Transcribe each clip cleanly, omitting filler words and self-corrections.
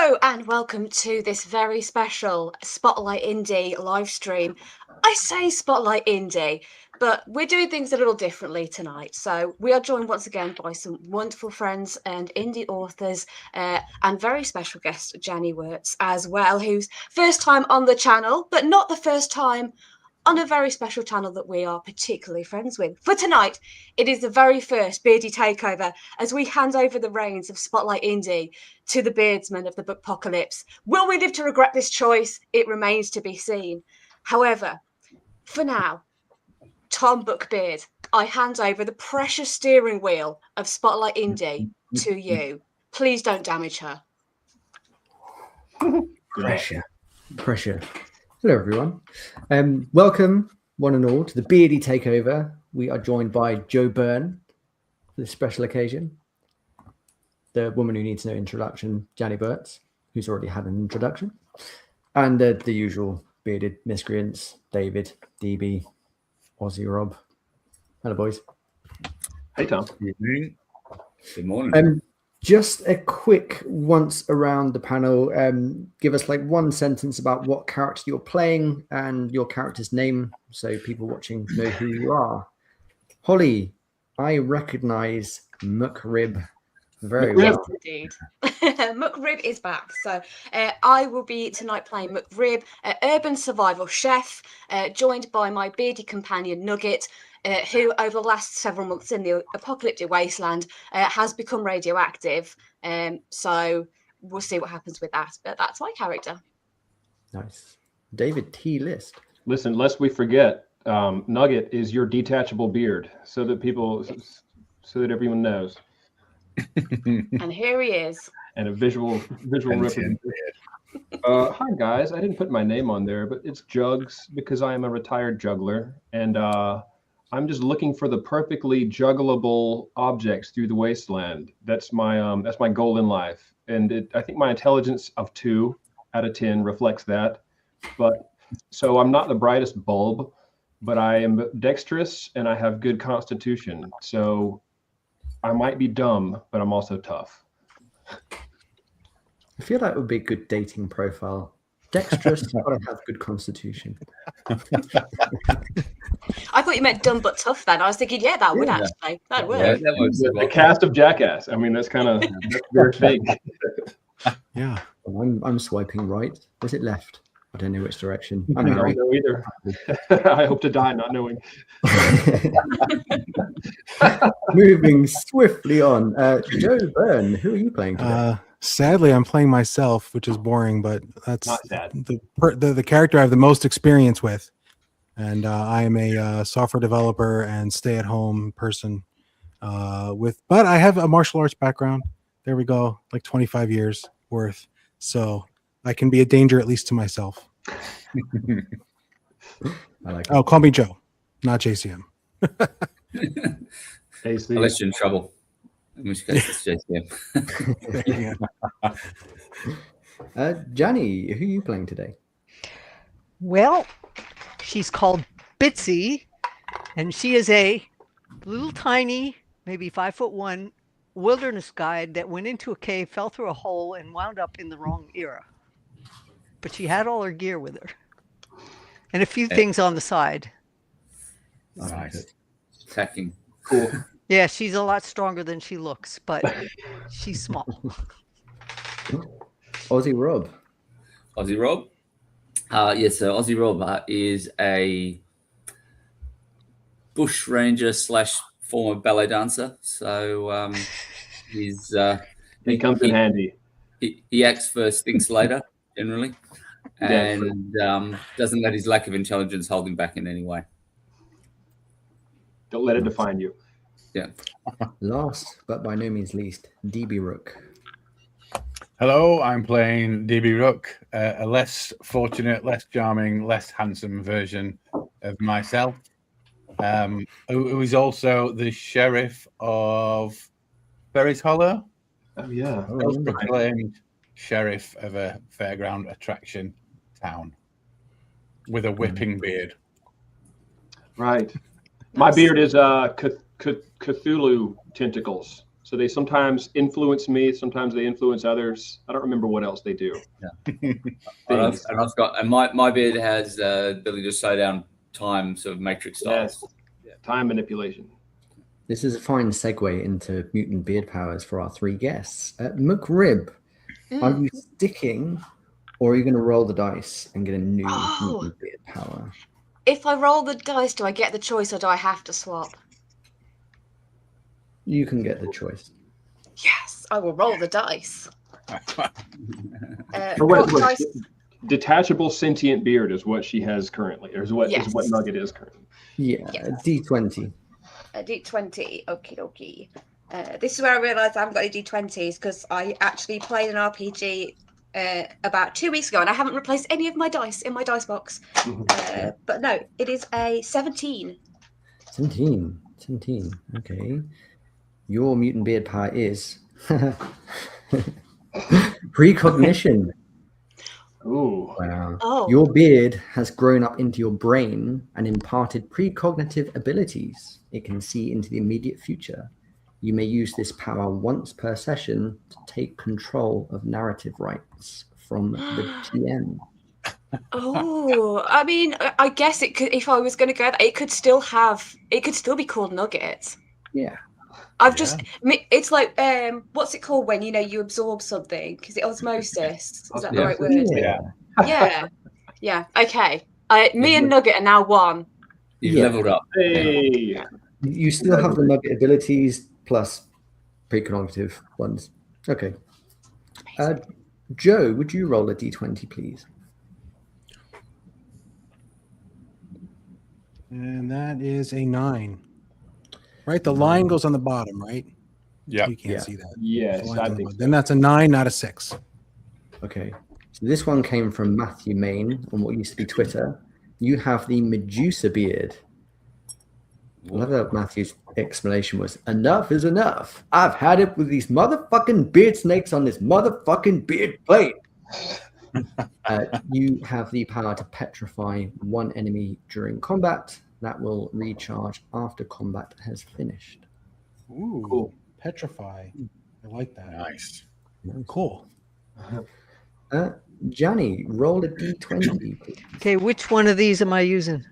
Hello and welcome to this very special Spotlight Indie live stream. I say Spotlight Indie, but we're doing things a little differently tonight. So we are joined once again by some wonderful friends and indie authors and very special guest Janny Wurts as well, who's first time on the channel, but not the first time on a very special channel that we are particularly friends with. For tonight, it is the very first Beardy Takeover as we hand over the reins of Spotlight Indie to the beardsmen of the Bookpocalypse. Will we live to regret this choice? It remains to be seen. However, for now, Tom Bookbeard, I hand over the precious steering wheel of Spotlight Indie to you. Please don't damage her. Pressure. Hello, everyone. Welcome, one and all, to the Beardy Takeover. We are joined by Jo Berne for this special occasion. The woman who needs no introduction, Janny Wurts, who's already had an introduction. And the usual bearded miscreants, David, DB, Aussie Rob. Hello, boys. Hey, Tom. Good morning. Just a quick once around the panel. Give us like one sentence about what character you're playing and your character's name so people watching know who you are. Holly, I recognize McRib very well. Yes, indeed. McRib is back. So I will be tonight playing McRib, urban survival chef, joined by my beardy companion Nugget, who over the last several months in the apocalyptic wasteland has become radioactive. So we'll see what happens with that. But that's my character. Nice. David T. List. Listen, lest we forget, Nugget is your detachable beard, so that everyone knows. And here he is. And a visual representation. Hi guys, I didn't put my name on there, but it's Jugs because I am a retired juggler, and I'm just looking for the perfectly juggleable objects through the wasteland. That's my goal in life, and I think my intelligence of 2 out of 10 reflects that. But so I'm not the brightest bulb, but I am dexterous and I have good constitution. So I might be dumb, but I'm also tough. I feel that would be a good dating profile. Dexterous, but I have good constitution. I thought you meant dumb but tough then. I was thinking, yeah, that would actually. That would. Yeah, that was The cast of Jackass. I mean, that's kind of their thing. Yeah. I'm swiping right. Is it left? I don't know which direction. I don't know either. I hope to die not knowing. Moving swiftly on. Jo Berne, who are you playing today? Sadly, I'm playing myself, which is boring, but that's Not sad. the character I have the most experience with. And I am a software developer and stay-at-home person. But I have a martial arts background. There we go, like 25 years worth. So I can be a danger at least to myself. I like Oh, call me Joe, not JCM. AC. Unless you're in trouble. In which case, it's JCM. Janny, who are you playing today? Well, she's called Bitsy, and she is a little tiny, maybe 5'1" wilderness guide that went into a cave, fell through a hole, and wound up in the wrong era. But she had all her gear with her, and a few things on the side. Nice. Attacking. Cool. Yeah, she's a lot stronger than she looks, but she's small. Aussie Rob. Aussie Rob? Yes, so Aussie Rob is a bush ranger / former ballet dancer. So he's He comes in handy. He acts first, thinks later, generally, and doesn't let his lack of intelligence hold him back in any way. Don't let it define you. Yeah. Last, but by no means least, DB Rook. Hello, I'm playing DB Rook, a less fortunate, less charming, less handsome version of myself, who is also the sheriff of Ferris Hollow. Oh, yeah. Self-proclaimed sheriff of a fairground attraction town with a whipping beard. Right. My beard is Cthulhu tentacles. So they sometimes influence me, sometimes they influence others. I don't remember what else they do. And my beard has ability to slow down time, sort of matrix styles. Yeah, time manipulation. This is a fine segue into mutant beard powers for our three guests. McRib, are you sticking, or are you going to roll the dice and get a new mutant beard power? If I roll the dice, do I get the choice or do I have to swap? You can get the choice. Yes, I will roll the dice. Dice? Detachable sentient beard is what she has currently, or is what Nugget is currently. Yeah, D20. A D20, okie dokie. This is where I realised I haven't got any D20s because I actually played an RPG about 2 weeks ago and I haven't replaced any of my dice in my dice box. But no, it is a 17. 17. Okay. Your mutant beard power is precognition. Ooh. Wow. Oh. Your beard has grown up into your brain and imparted precognitive abilities. It can see into the immediate future. You may use this power once per session to take control of narrative rights from the GM. Oh, I mean, I guess it could. If I was going to go, it could still be called Nugget. Yeah. It's like, what's it called when you absorb something? Is it osmosis? Is that the right word? Yeah. Okay. Me and Nugget are now one. You've leveled up. Hey. You still have the Nugget abilities plus precognitive ones. Okay. Joe, would you roll a d20, please? And that is a 9. Right? The line goes on the bottom, right? Yeah. You can't see that. Yes, I think so. Then that's a 9, not a 6. Okay. So this one came from Matthew Main on what used to be Twitter. You have the Medusa beard. I love that Matthew's explanation was, enough is enough. I've had it with these motherfucking beard snakes on this motherfucking beard plate. You have the power to petrify one enemy during combat. That will recharge after combat has finished. Ooh, cool. Petrify. I like that. Nice. Cool. Janny, roll a d20. Please. Okay, which one of these am I using?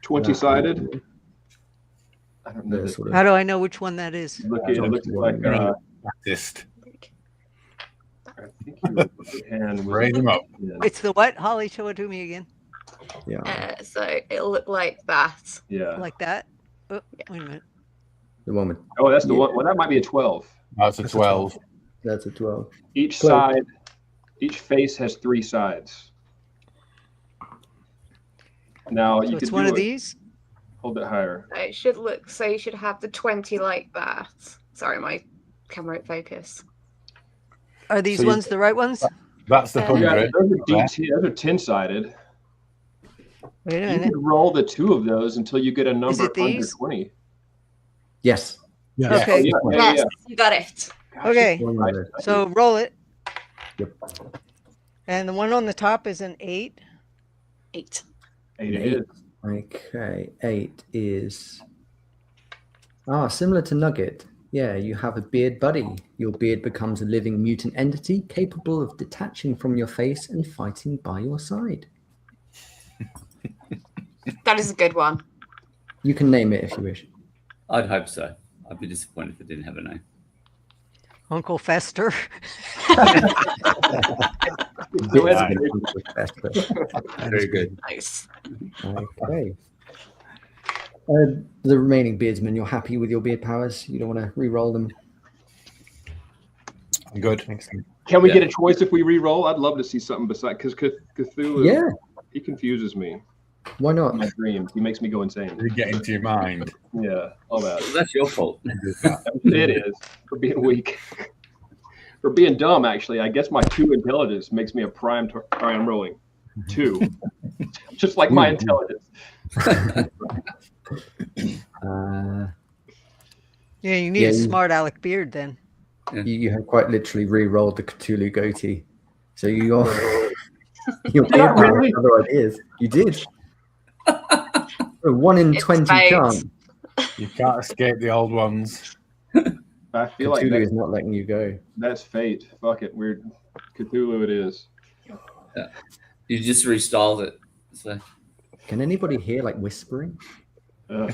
20-sided. I don't know. How do I know which one that is? It looks like Just I think your hand was raise him up. It's the what? Holly, show it to me again. Yeah. So it'll look like that. Yeah. Like that? Oh, wait a minute. The one with, Oh, that's the one. Well, that might be a 12. That's a 12. that's a 12. Each side, each face has 3 sides. Now So you it's could one do of it. these? Hold it higher. It should look, so you should have the 20 like that. Sorry, my camera won't focus. Are these So ones the right ones? That's the Yeah, Yeah, 100. those are 10-sided. Wait a You minute. could roll the 2 of those until you get a number it under these? 20. Yes. Yeah. Okay. Yes, you got it. Okay. One Nice. other. So roll it. Yep. And the one on the top is an 8. 8. 8 it is. Okay. 8 is similar to Nugget. Yeah, you have a beard buddy. Your beard becomes a living mutant entity capable of detaching from your face and fighting by your side. That is a good one. You can name it if you wish. I'd hope so. I'd be disappointed if it didn't have a name. Uncle Fester. Very good. Nice. Okay. The remaining beardsmen, you're happy with your beard powers? You don't want to re-roll them? Good. Excellent. Can we get a choice if we re-roll? I'd love to see something beside, because Cthulhu, Yeah, he confuses me. why not? In my dreams, he makes me go insane. You get into your mind. Yeah, all that. Well, that's your fault. It is for being weak. For being dumb, actually. I guess my 2 intelligence makes me a prime. I'm rolling 2, just like my intelligence. Yeah, you need a smart Alec beard then. You have quite literally re-rolled the Cthulhu goatee. So your beard powers have other ideas. You did. A 1 in 20 chance. You can't escape the old ones. I feel Cthulhu like is not letting you go. that's fate. Fuck it. We're Cthulhu it is. Yeah. You just restyled it. So Can anybody hear like whispering? Ugh,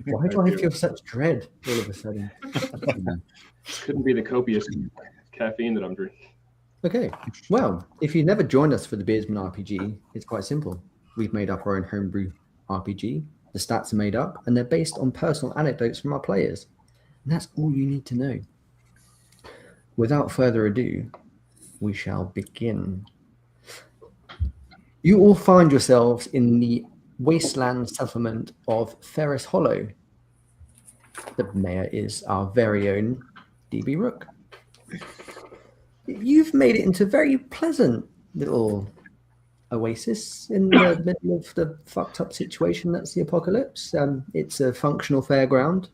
Why do I feel such dread all of a sudden? couldn't be the copious caffeine that I'm drinking. Okay, well, if you've never joined us for the Beardsman RPG, it's quite simple. We've made up our own homebrew RPG. The stats are made up, and they're based on personal anecdotes from our players. And that's all you need to know. Without further ado, we shall begin. You all find yourselves in the wasteland settlement of Ferris Hollow. The mayor is our very own DB Rook. You've made it into a very pleasant little oasis in the middle of the fucked up situation that's the apocalypse. It's a functional fairground,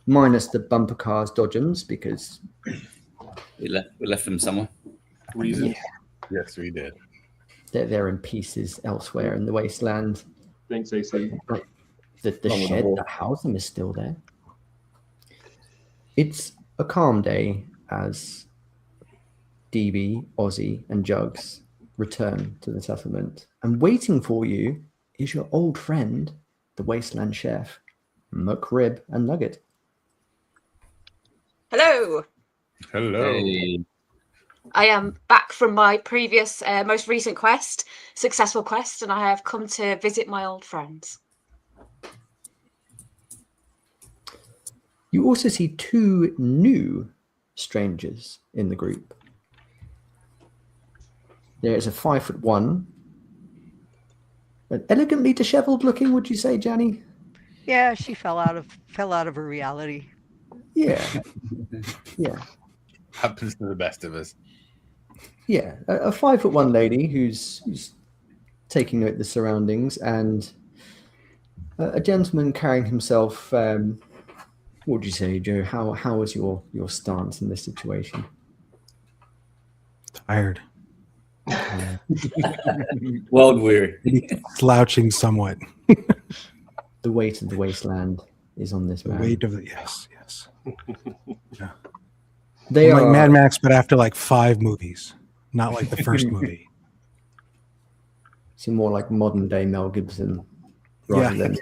minus the bumper cars dodgems, because we left them somewhere. Reason. Yes, we did. they're in pieces elsewhere in the wasteland. Thanks, AC. The shed that housed them is still there. It's a calm day as DB, Ozzy, and Jugs return to the settlement. And waiting for you is your old friend, the wasteland chef, McRib and Nugget. Hello. Hello. Hey. I am back from my previous, most recent quest, successful quest, and I have come to visit my old friends. You also see two new strangers in the group. There is a 5'1", an elegantly disheveled looking, would you say, Janny? Yeah, she fell out of her reality. Yeah. Yeah. Happens to the best of us. Yeah. A 5'1" lady who's taking note of the surroundings, and a gentleman carrying himself. What would you say, Joe? How was your stance in this situation? Tired. World weary. Slouching somewhat. The weight of the wasteland is on this The man. weight of the yes. Yeah. They Like are Mad Max, but after like 5 movies, not like the first movie. so more like modern day Mel Gibson rather than.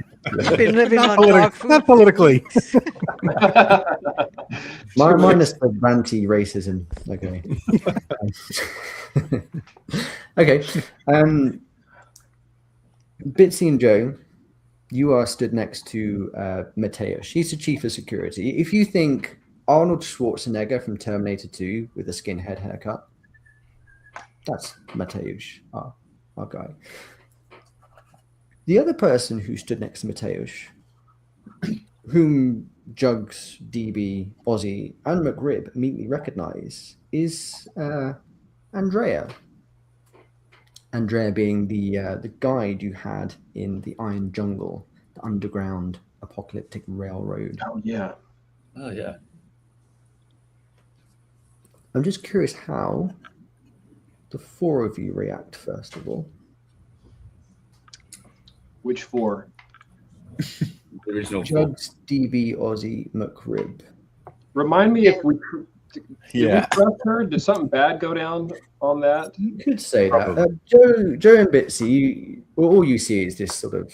Been living Not, on dog food. not politically. Minus the ranty racism. Okay. Okay. Bitsy and Joe, you are stood next to Mateo. She's the chief of security. If you think Arnold Schwarzenegger from Terminator 2 with a skinhead haircut, that's Mateusz, our guy. The other person who stood next to Mateusz, whom Jugs, DB, Ozzy, and McRib immediately recognize, is Andrea. Andrea being the guide you had in the Iron Jungle, the underground apocalyptic railroad. Oh yeah. Oh yeah. I'm just curious how the four of you react, first of all. Which four? The original. Jugs, DB, Ozzy, McRib. Remind me if we did Yeah. we trust her? Did something bad go down on that? You could say that. Joe and Bitsy, all you see is this sort of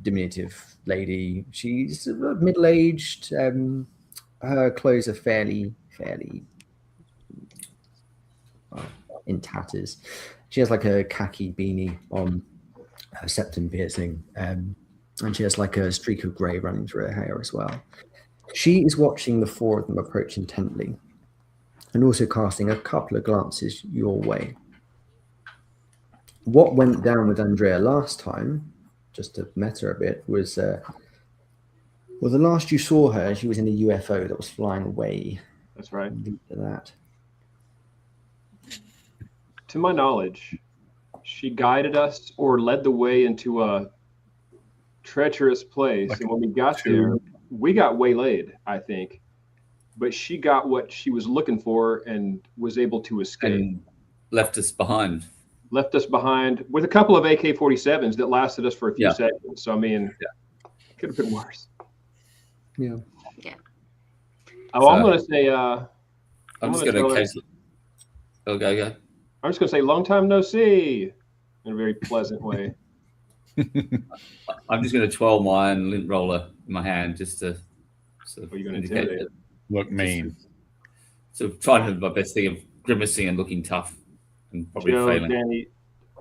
diminutive lady. She's middle-aged. Her clothes are fairly in tatters. She has like a khaki beanie on, her septum piercing, and she has like a streak of grey running through her hair as well. She is watching the four of them approach intently, and also casting a couple of glances your way. What went down with Andrea last time, just to meta her a bit, was the last you saw her, she was in a UFO that was flying away. That's right. Leave to that. To my knowledge, she guided us or led the way into a treacherous place. Like and when we got there, we got waylaid, I think. But she got what she was looking for and was able to escape. And left us behind. Left us behind with a couple of AK-47s that lasted us for a few seconds. So, I mean, could have been worse. Yeah. Oh, I'm gonna say. I'm just gonna going tell to her- occasionally. Oh, go. I'm just gonna say, long time no see, in a very pleasant way. I'm just going to twirl my own lint roller in my hand just to sort of Are you gonna indicate intimidate? that. Look mean. So trying to do my best thing of grimacing and looking tough and probably Joe, failing. Janny,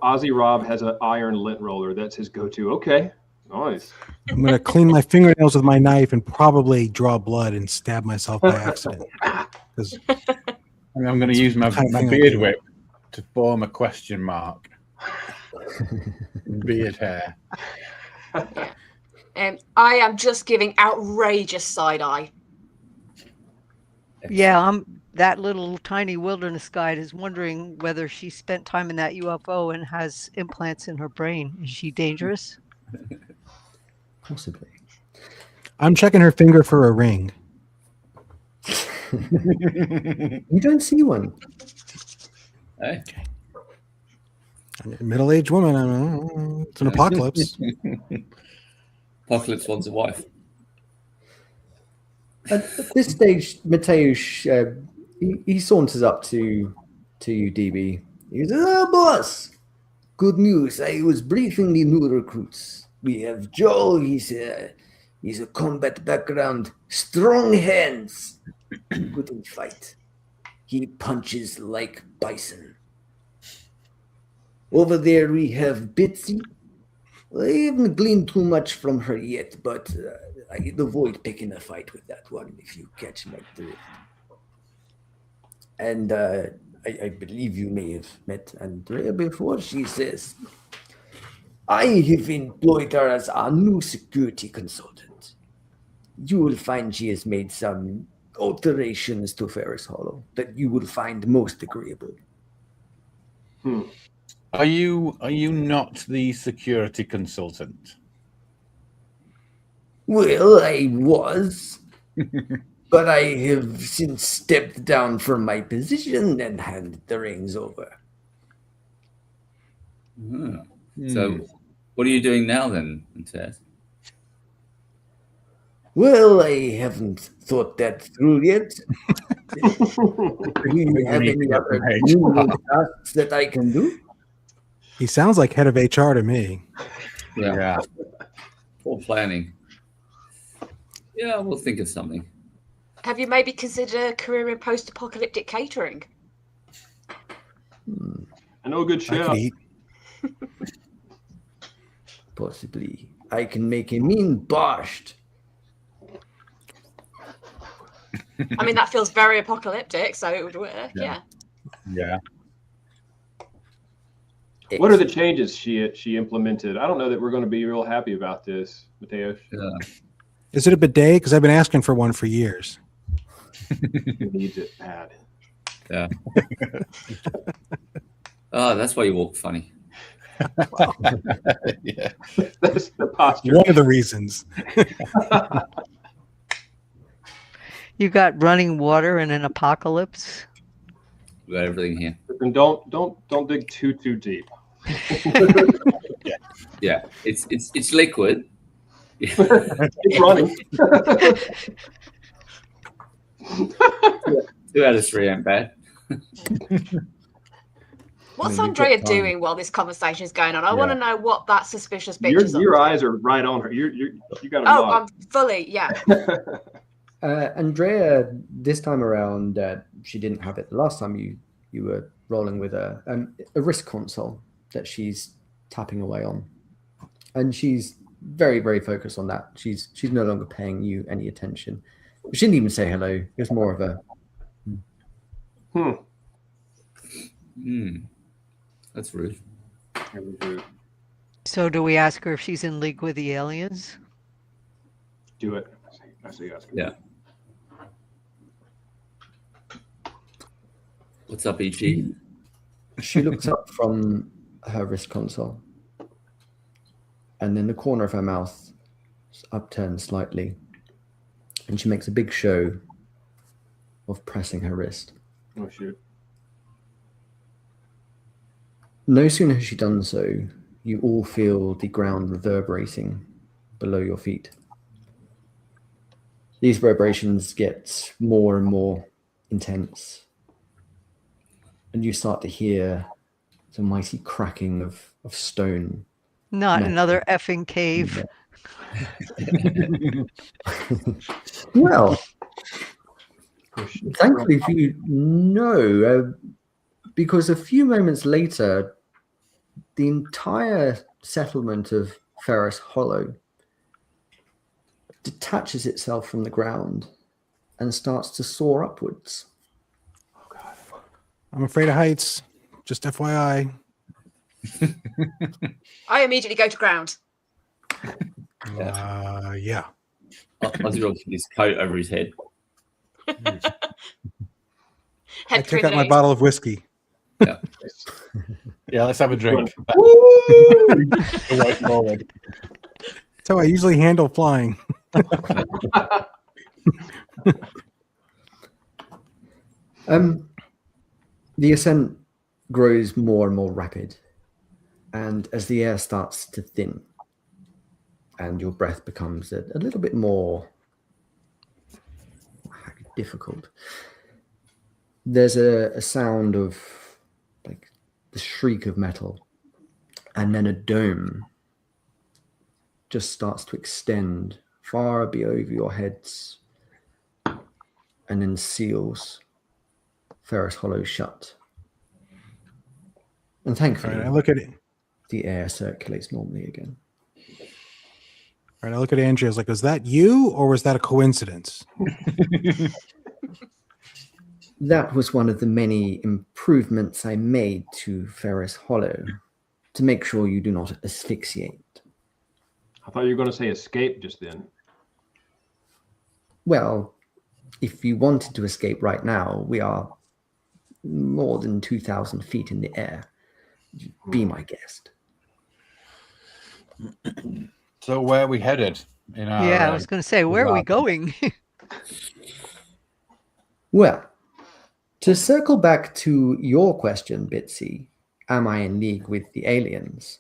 Ozzy Rob has an iron lint roller. That's his go-to. Okay, nice. I'm going to clean my fingernails with my knife and probably draw blood and stab myself by accident. 'Cause And I'm going to use my Kind of thing I beard do. whip to form a question mark. Beard hair. I am just giving outrageous side eye. Yeah, that little tiny wilderness guide is wondering whether she spent time in that UFO and has implants in her brain. Is she dangerous? Possibly. I'm checking her finger for a ring. You don't see one. Hey. Middle-aged woman. I mean, it's an apocalypse. Apocalypse wants a wife. At this stage, Mateusz, he saunters up to you, DB. He says, "Oh, boss, good news. I was briefing the new recruits. We have Joe. He's a combat background, strong hands, good in fight. He punches like bison. Over there we have Bitsy. I haven't gleaned too much from her yet, but I'd avoid picking a fight with that one if you catch my drift. And I believe you may have met Andrea before. She says, I have employed her as our new security consultant. You will find she has made some alterations to Ferris Hollow that you will find most agreeable. Are you not the security consultant? Well, I was, but I have since stepped down from my position and handed the reins over. So what are you doing now then, Tess? Well, I haven't thought that through yet. Do you have any other new tasks that I can do? He sounds like head of HR to me. Yeah. Full planning. Yeah, we'll think of something. Have you maybe considered a career in post-apocalyptic catering? I know a good I chef. could eat. Possibly. I can make a mean borscht. I mean, that feels very apocalyptic, so it would work. Yeah. Yeah. What are the changes she implemented? I don't know that we're going to be real happy about this, Mateusz. Is it a bidet? Because I've been asking for one for years. He needs it bad. Yeah. Oh, that's why you walk funny. Yeah. That's the posture. One of the reasons. You got running water in an apocalypse? We got everything here. And don't dig too deep. Yeah, it's liquid. It's running. 2 out of 3 ain't bad. What's I mean, Andrea you've got time. doing while this conversation is going on? I want to know what that suspicious bitch Your, is up your to. eyes are right on her. You got to Oh, nod. I'm fully, yeah. Andrea, this time around, she didn't have it. The last time you were rolling with a risk console that she's tapping away on, and she's very, very focused on that. She's no longer paying you any attention. She didn't even say hello. It was more of a That's rude. So do we ask her if she's in league with the aliens? Do it. I see. Yeah. What's up, E.G.? She looks up from her wrist console, and then the corner of her mouth is upturned slightly, and she makes a big show of pressing her wrist. Oh, shoot. No sooner has she done so, you all feel the ground reverberating below your feet. These vibrations get more and more intense, and you start to hear the mighty cracking of stone. Not metal. another effing cave. Well, thankfully for you, no, because a few moments later, the entire settlement of Ferris Hollow detaches itself from the ground and starts to soar upwards. I'm afraid of heights. Just FYI. I immediately go to ground. Yeah. Ozzy Rock's with his coat over his head. Head I through take out the my knees. bottle of whiskey. Yeah, let's have a drink. Away forward. That's how I usually handle flying. The ascent grows more and more rapid, and as the air starts to thin and your breath becomes a little bit more difficult, there's a sound of like the shriek of metal, and then a dome just starts to extend far over your heads and then seals Ferris Hollow shut. And thankfully, All right, I look at it. the air circulates normally again. All right, I look at Andrea. I was like, "Was that you, or was that a coincidence?" That was one of the many improvements I made to Ferris Hollow to make sure you do not asphyxiate. I thought you were going to say escape just then. Well, if you wanted to escape right now, we are more than 2,000 feet in the air. Be my guest. So where are we headed? Yeah, I was going to say, where are we going? Well, to circle back to your question, Bitsy, am I in league with the aliens?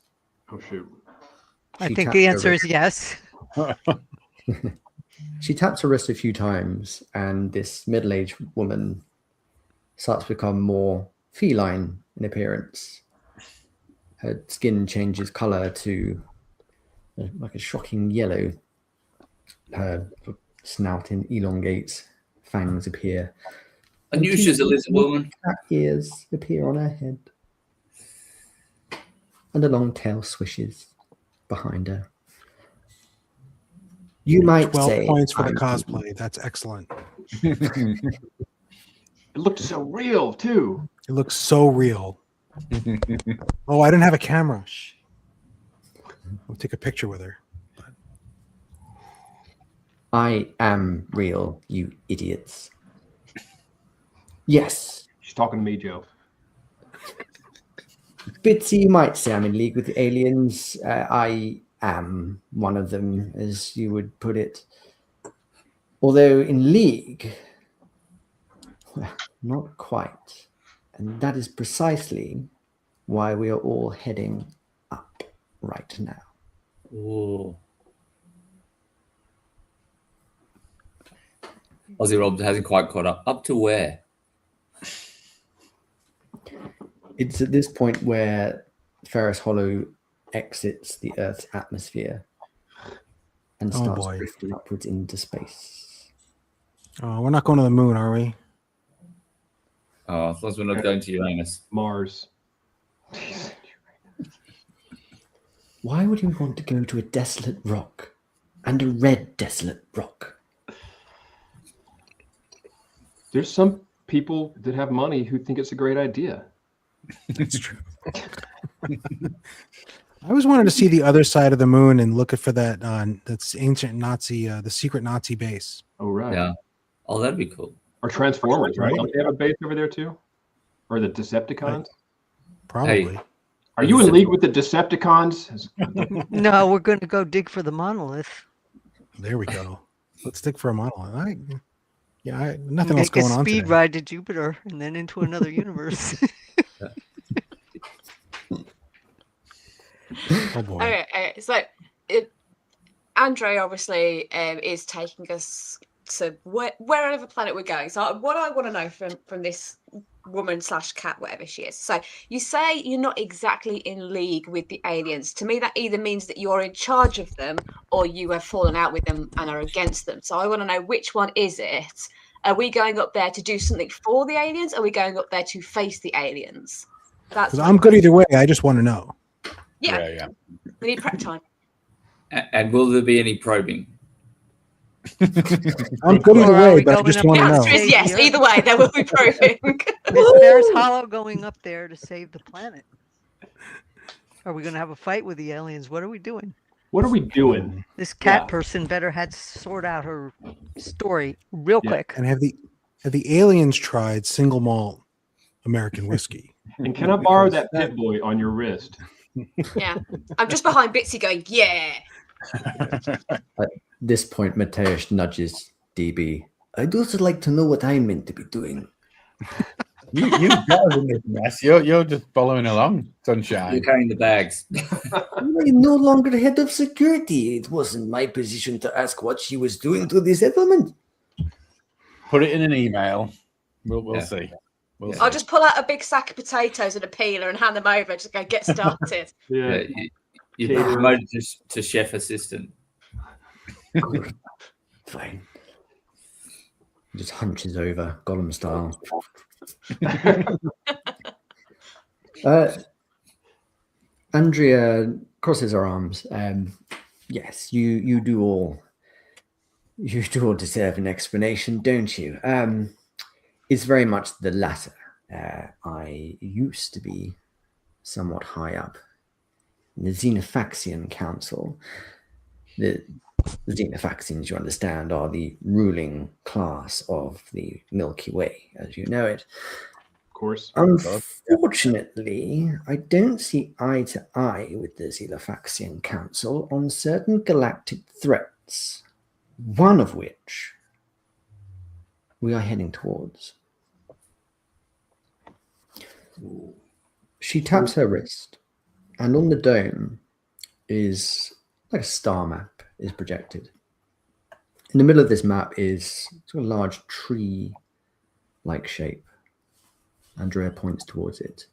Oh, shoot. I She think tapped the her answer wrist. is yes. She taps her wrist a few times, and this middle-aged woman starts to become more feline in appearance. Her skin changes color to like a shocking yellow. Her snout elongates, fangs appear. I knew she was a lizard woman. Cat ears appear on her head, and a long tail swishes behind her. You might 12 say points for the I'm cosplay. That's excellent. It looked so real, too. It looks so real. Oh, I didn't have a camera. Shh. We'll take a picture with her. I am real, you idiots. Yes, She's talking to me, Joe. Bitsy, you might say I'm in league with the aliens. I am one of them, as you would put it. Although in league, well, not quite. And that is precisely why we are all heading up right now. Ooh. Ozzy Rob hasn't quite caught up. Up to where? It's at this point where Ferris Hollow exits the Earth's atmosphere and Oh, starts boy. drifting upwards into space. Oh, we're not going to the moon, are we? Oh, as long as we're not going to Uranus. Mars. Why would you want to go to a desolate rock and a red desolate rock? There's some people that have money who think it's a great idea. That's true. I always wanted to see the other side of the moon and look for that that's ancient Nazi, the secret Nazi base. Oh, right. Yeah. Oh, that'd be cool. Or Transformers, right? Don't they have a base over there, too? Or the Decepticons? Probably. Hey. Are you in league with the Decepticons? No, we're going to go dig for the monolith. There we go. Let's stick for a model. Nothing Make else going a on speed today. ride to Jupiter and then into another universe. Oh boy. Okay, so Andre obviously is taking us to wherever planet we're going. So what I want to know from this woman/cat, whatever she is. So you say you're not exactly in league with the aliens. To me, that either means that you're in charge of them or you have fallen out with them and are against them. So I want to know, which one is it? Are we going up there to do something for the aliens? Or are we going up there to face the aliens? That's I'm good either way. I just want to know. Yeah. We need prep time. And will there be any probing? I'm good either Or are way, we but I going just up want The to there know. answer is Save yes. the Either Earth. way, there will be probing. Miss Bear's Hollow going up there to save the planet. Are we going to have a fight with the aliens? What are we doing? What are we doing? This cat Yeah. person better had sort out her story real Yeah. quick. And have the aliens tried single malt American whiskey? And can I borrow that pit boy on your wrist? Yeah. I'm just behind Bitsy going, yeah. At this point, Mateusz nudges DB. I'd also like to know what I'm meant to be doing. You got us in this mess. You're just following along, You're sunshine. carrying the bags. I'm no longer head of security. It wasn't my position to ask what she was doing to the settlement. Put it in an email. We'll Yeah. see. We'll see. I'll just pull out a big sack of potatoes and a peeler and hand them over. Just go, get started. Yeah. You've been promoted to chef assistant. Good. Fine. He just hunches over, Gollum style. Andrea crosses her arms. Yes, you do all deserve an explanation, don't you? It's very much the latter. I used to be somewhat high up in the Xenophaxian Council. The Xenophaxians, you understand, are the ruling class of the Milky Way, as you know it. Of course. Unfortunately, I don't see eye to eye with the Xenophaxian Council on certain galactic threats, one of which we are heading towards. She taps her wrist, and on the dome is like a star map is projected. In the middle of this map is sort of a large tree-like shape. Andrea points towards it.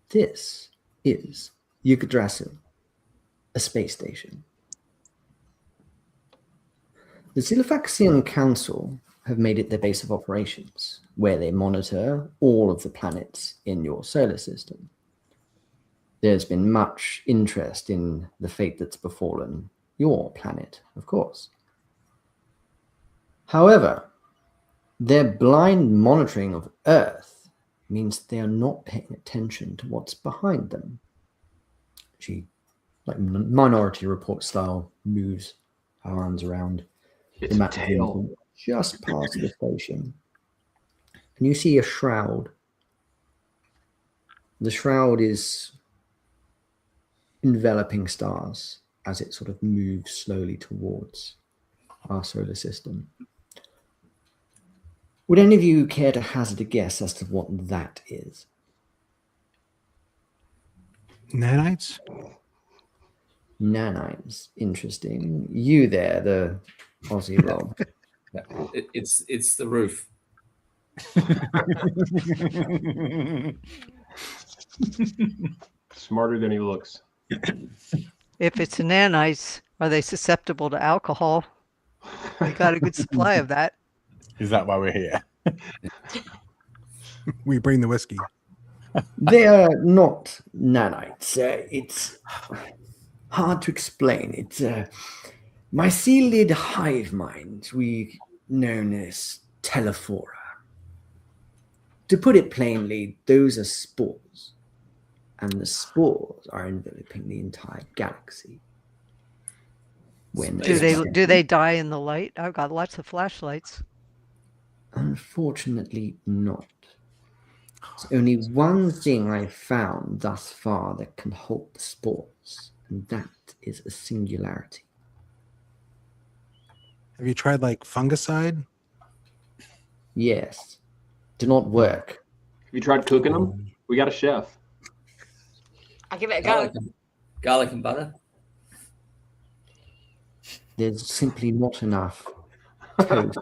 This is Yggdrasil, a space station. The Xenophaxian Council have made it their base of operations, where they monitor all of the planets in your solar system. There's been much interest in the fate that's befallen your planet, of course. However, their blind monitoring of Earth means they are not paying attention to what's behind them. She, like Minority Report style, moves her arms around It's the a map tail. just past the station. And you see a shroud. The shroud is enveloping stars as it sort of moves slowly towards our solar system. Would any of you care to hazard a guess as to what that is? Nanites? Nanites. Interesting. You there, the Aussie Rob. It's the roof. Smarter than he looks. If it's nanites, are they susceptible to alcohol? We got a good supply of that. Is that why we're here? We bring the whiskey. They are not nanites. It's hard to explain. It's myceliid hive mind, we known as telephora. To put it plainly, those are spores, and the spores are enveloping the entire galaxy. When Do they die in the light? I've got lots of flashlights. Unfortunately, not. There's only one thing I've found thus far that can halt the spores, and that is a singularity. Have you tried like fungicide? Yes. Do not work. Have you tried cooking them? We got a chef. I'll give it a go. Garlic and butter. There's simply not enough toast.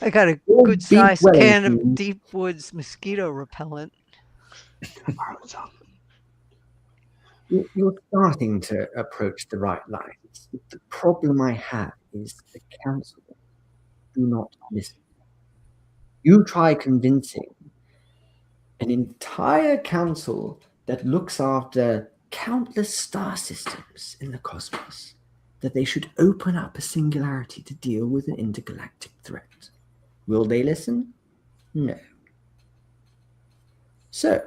I got a Or good beef sized can of Wellington. Deep Woods mosquito repellent. You're starting to approach the right lines. The problem I have is the council do not listen. You try convincing an entire council that looks after countless star systems in the cosmos that they should open up a singularity to deal with an intergalactic threat. Will they listen? No. So,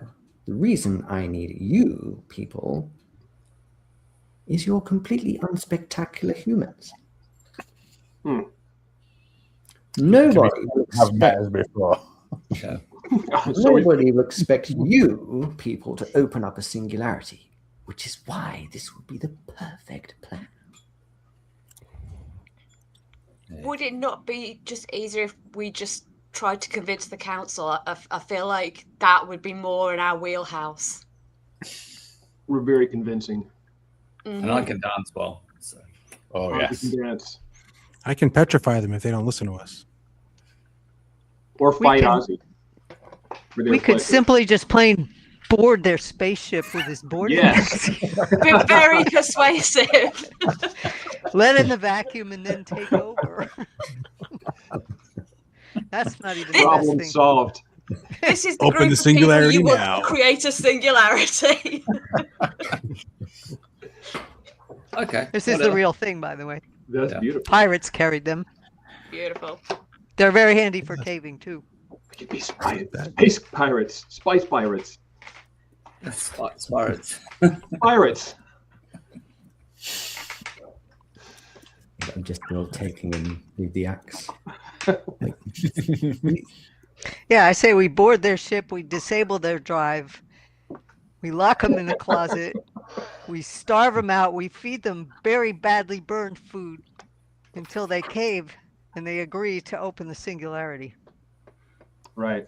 the reason I need you people is you're completely unspectacular humans. Nobody will Have met us expect, before. Yeah. nobody will expect you people to open up a singularity, which is why this would be the perfect plan. Would it not be just easier if we just tried to convince the council? I feel like that would be more in our wheelhouse. We're very convincing. And I can dance well. So. Oh, We yes. can dance. I can petrify them if they don't listen to us. Or We fight can- Ozzy. We could simply just plain board their spaceship with this boarding Yes. pass. Be very persuasive. Let in the vacuum and then take over. That's not even the best Problem thing. solved. This is the Open group the of people singularity you want now. to create a singularity. Okay. This is the whatever. real thing, by the way. That's Yeah. beautiful. Pirates carried them. Beautiful. They're very handy for caving too. We could be space pirates. Spice pirates. Spirits. Pirates. I'm just taking him with the axe. Yeah, I say we board their ship, we disable their drive, we lock them in a closet, we starve them out, we feed them very badly burned food until they cave and they agree to open the singularity. Right.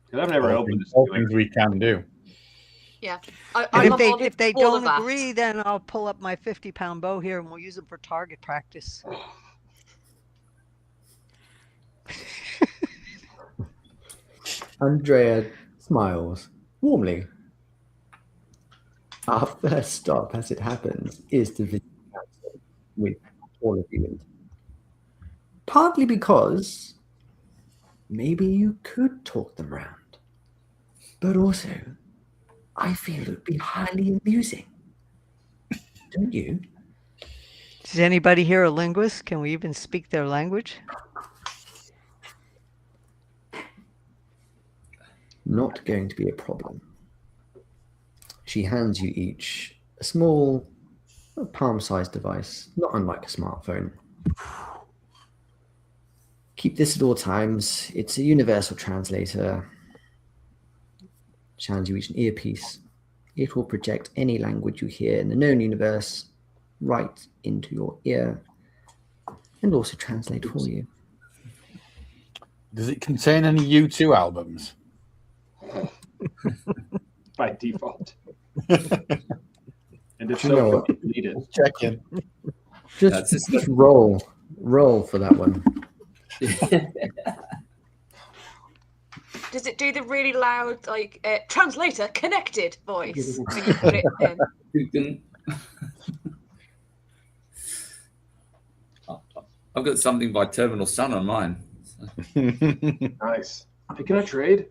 'Cause I've never opened this. All things we can do. Yeah. And I'm on board if with they all don't of that. agree, then I'll pull up my 50-pound bow here and we'll use them for target practice. Andrea smiles warmly. Our first stop, as it happens, is to visit the council with all of you. And partly because maybe you could talk them round, but also I feel it would be highly amusing. Don't you? Is anybody here a linguist? Can we even speak their language? Not going to be a problem. She hands you each a small, palm-sized device, not unlike a smartphone. Keep this at all times. It's a universal translator. She hands you each an earpiece. It will project any language you hear in the known universe right into your ear and also translate for you. Does it contain any U2 albums? By default. And if You know so, what? we delete it. Checking. Just roll for that one. Does it do the really loud, like, translator connected voice when you put it in? You can- I've got something by Terminal Sun on mine. Nice. Hey, can I trade?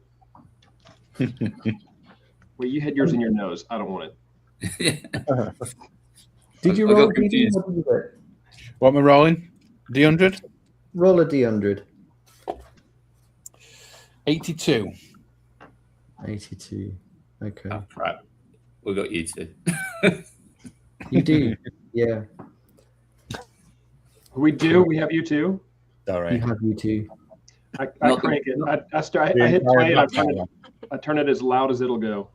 Wait, you had yours in your nose. I don't want it. Did you I got roll? confused. What did you do? What am I rolling? D100? Roll a D100. 82. 82. Okay. Oh, crap. We got you two. You do. Yeah. We do. We have you too. Sorry. You have you two. I Not crank the- it. I hit play and I turn it as loud as it'll go.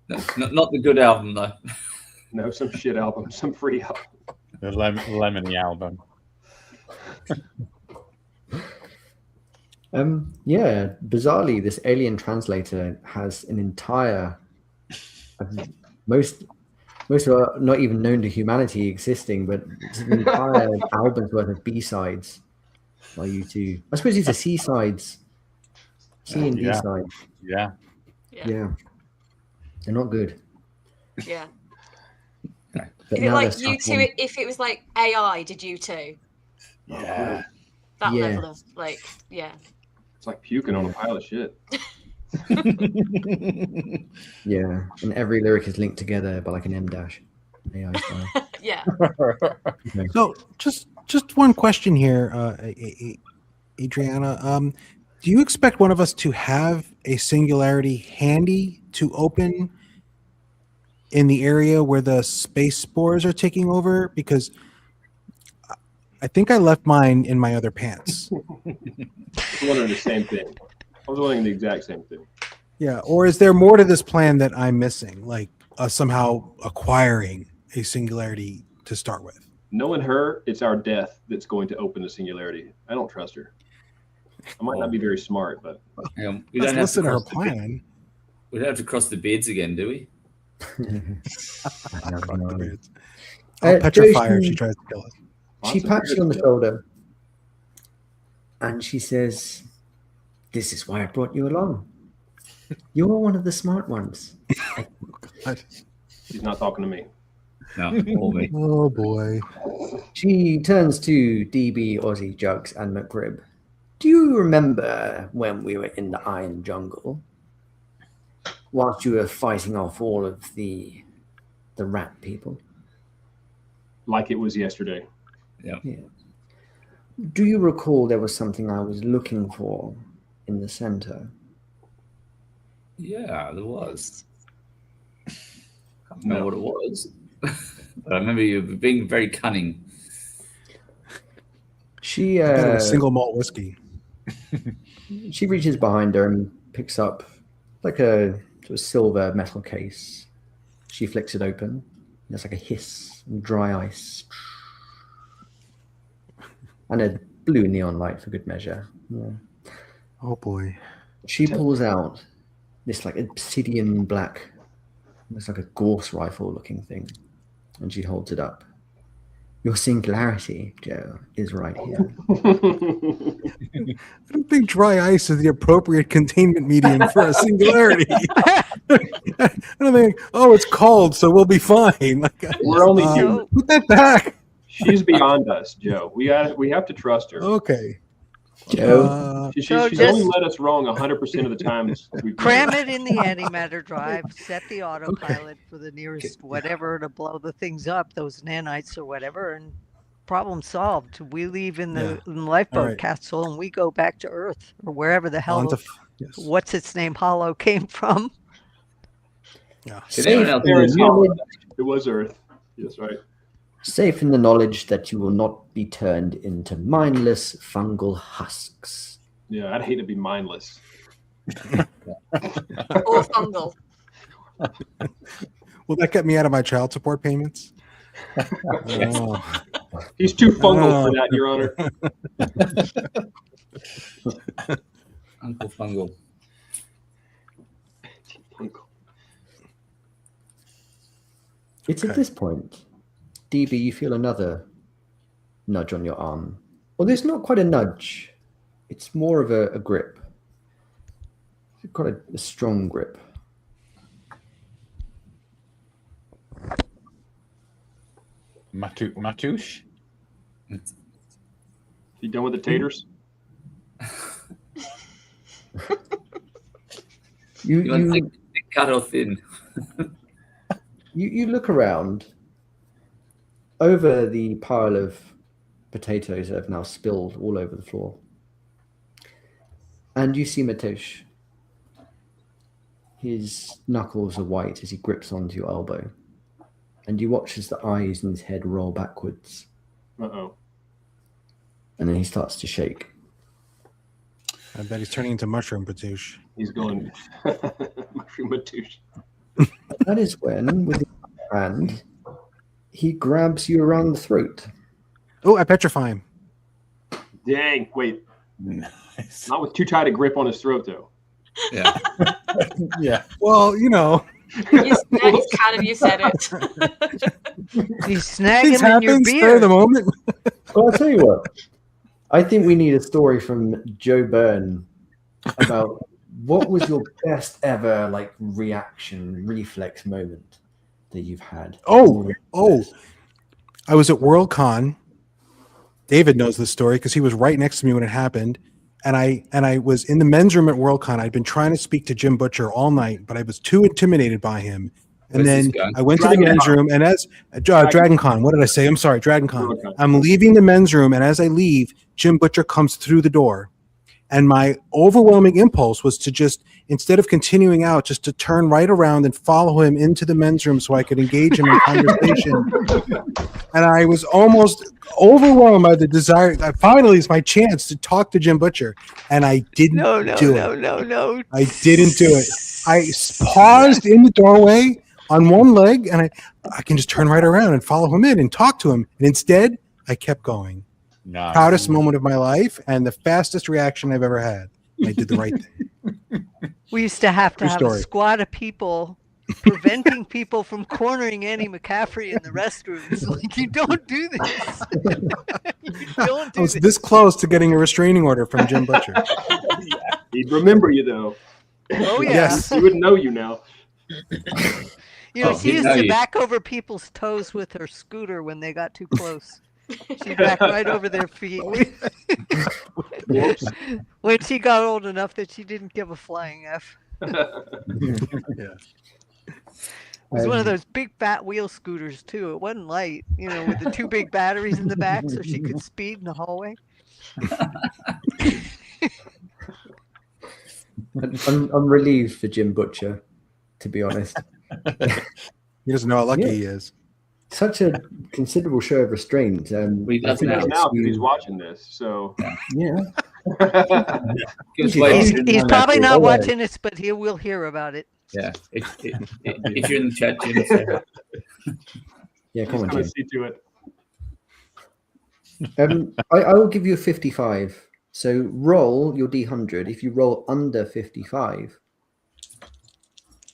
No, not the good album, though. No, some shit album, some free album. The Lemony album. Yeah, bizarrely, this alien translator has an entire, most are not even known to humanity existing, but it's an entire album's worth of B-sides by you two. I suppose these are seasides. C and B Yeah. side. Yeah. Yeah. They're not good. Yeah. But Is it now like they're you stuck two? on- If it was like AI, did you two? Yeah. That Yeah. level of like, yeah. It's like puking on a pile of shit. Yeah. And every lyric is linked together by like an M dash. AI style. Yeah. Okay. So just one question here, Adriana. Do you expect one of us to have a singularity handy to open in the area where the space spores are taking over? Because I think I left mine in my other pants. I was wondering the same thing. I was wondering the exact same thing. Yeah. Or is there more to this plan that I'm missing? Like somehow acquiring a singularity to start with? Knowing her, it's our death that's going to open the singularity. I don't trust her. I might not be very smart, but We Let's don't have to listen to her cross the bid- plan. we don't have to cross the beards again, do we? I have no idea. I'll petrify her if Josie- she tries to kill us. She lots of pats you on the beards. shoulder and she says, "This is why I brought you along. You're one of the smart ones." She's not talking to me. No, all me. Oh boy. She turns to DB, Aussie, Jugs, and McRib. "Do you remember when we were in the Iron Jungle? Whilst you were fighting off all of the rat people? Like it was yesterday. Do you recall there was something I was looking for in the center?" Yeah, there was. I don't know what it was. But I remember you being very cunning. She I bet it was single malt whiskey. she reaches behind her and picks up like a sort of silver metal case. She flicks it open. There's like a hiss, and dry ice, and a blue neon light for good measure. Yeah. Oh boy. She pulls out this like obsidian black, looks like a gorse rifle looking thing, and she holds it up. "Your singularity, Joe, is right here." I don't think dry ice is the appropriate containment medium for a singularity. I don't think, oh, it's cold, so we'll be fine. Like, We're only human. put that back. She's beyond us, Joe. We have to trust her. Okay. Joe, She's So only just- let us wrong 100% of the times. Cram it in the antimatter drive, set the autopilot for the nearest whatever to blow the things up, those nanites or whatever, and problem solved. We leave in the lifeboat All right. capsule and we go back to Earth or wherever the hell Yes. what's its name Hollow came from. Yeah. Did anyone else- There is Safe in the Hollow. knowledge- It was Earth. Yes, right. safe in the knowledge that you will not be turned into mindless fungal husks. Yeah, I'd hate to be mindless. Or fungal. Will that get me out of my child support payments? Oh. He's too fungal for that, Your Honor. Uncle Fungal. It's at this point, DB, you feel another nudge on your arm. Well, it's not quite a nudge. It's more of a grip. Quite a strong grip. Matouche? You done with the taters? You want to cut or thin? You look around over the pile of potatoes that have now spilled all over the floor. And you see Matouche. His knuckles are white as he grips onto your elbow. And you watch as the eyes in his head roll backwards. Uh-oh. And then he starts to shake. I bet he's turning into mushroom patouche. He's going mushroom matouche. That is when, with his hand, he grabs you around the throat. Oh, I petrify him. Dang, wait. Nice. Not with too tight a grip on his throat, though. Yeah. Yeah. Well, you know, It's kind of you said it. You snag things him in your happen, spare beard. the moment. Well, I'll tell you what. I think we need a story from Joe Berne about what was your best ever like reaction, reflex moment that you've had. Oh, I was at Worldcon. David knows this story because he was right next to me when it happened. And I was in the men's room at Worldcon. I'd been trying to speak to Jim Butcher all night, but I was too intimidated by him. And Where's then this going? I went to the men's room, and as Dragon Con, what did I say? I'm sorry, Dragon Con. I'm leaving the men's room, and as I leave, Jim Butcher comes through the door. And my overwhelming impulse was to just, instead of continuing out, just to turn right around and follow him into the men's room so I could engage him in conversation. And I was almost overwhelmed by the desire that finally is my chance to talk to Jim Butcher. And I didn't do it. No. I didn't do it. I paused in the doorway on one leg, and I can just turn right around and follow him in and talk to him. And instead, I kept going. Nice. Proudest moment of my life and the fastest reaction I've ever had. I did the right thing. We used to have True a story. squad of people preventing people from cornering Annie McCaffrey in the restrooms. Like, you don't do this. You don't I do was this. this close to getting a restraining order from Jim Butcher. He'd remember you though. Oh, yeah. Yes. He wouldn't know you now. You know, Oh, she he used know to you. back over people's toes with her scooter when they got too close. She'd back right over their feet. When she got old enough that she didn't give a flying F. It was one of those big fat wheel scooters too. It wasn't light, you know, with the two big batteries in the back so she could speed in the hallway. I'm relieved for Jim Butcher, to be honest. He doesn't know how lucky Yeah. he is. Such a considerable show of restraint. We I does think now. it's Now because you- he's watching this, so yeah. Gives He's- way He's, to- he's probably not Oh, yeah. watching this, but he will hear about it. Yeah. If you're in the chat, Jim, say hi. Yeah, he's come on, gonna Jim. see to it. I will give you a 55. So roll your D100. If you roll under 55,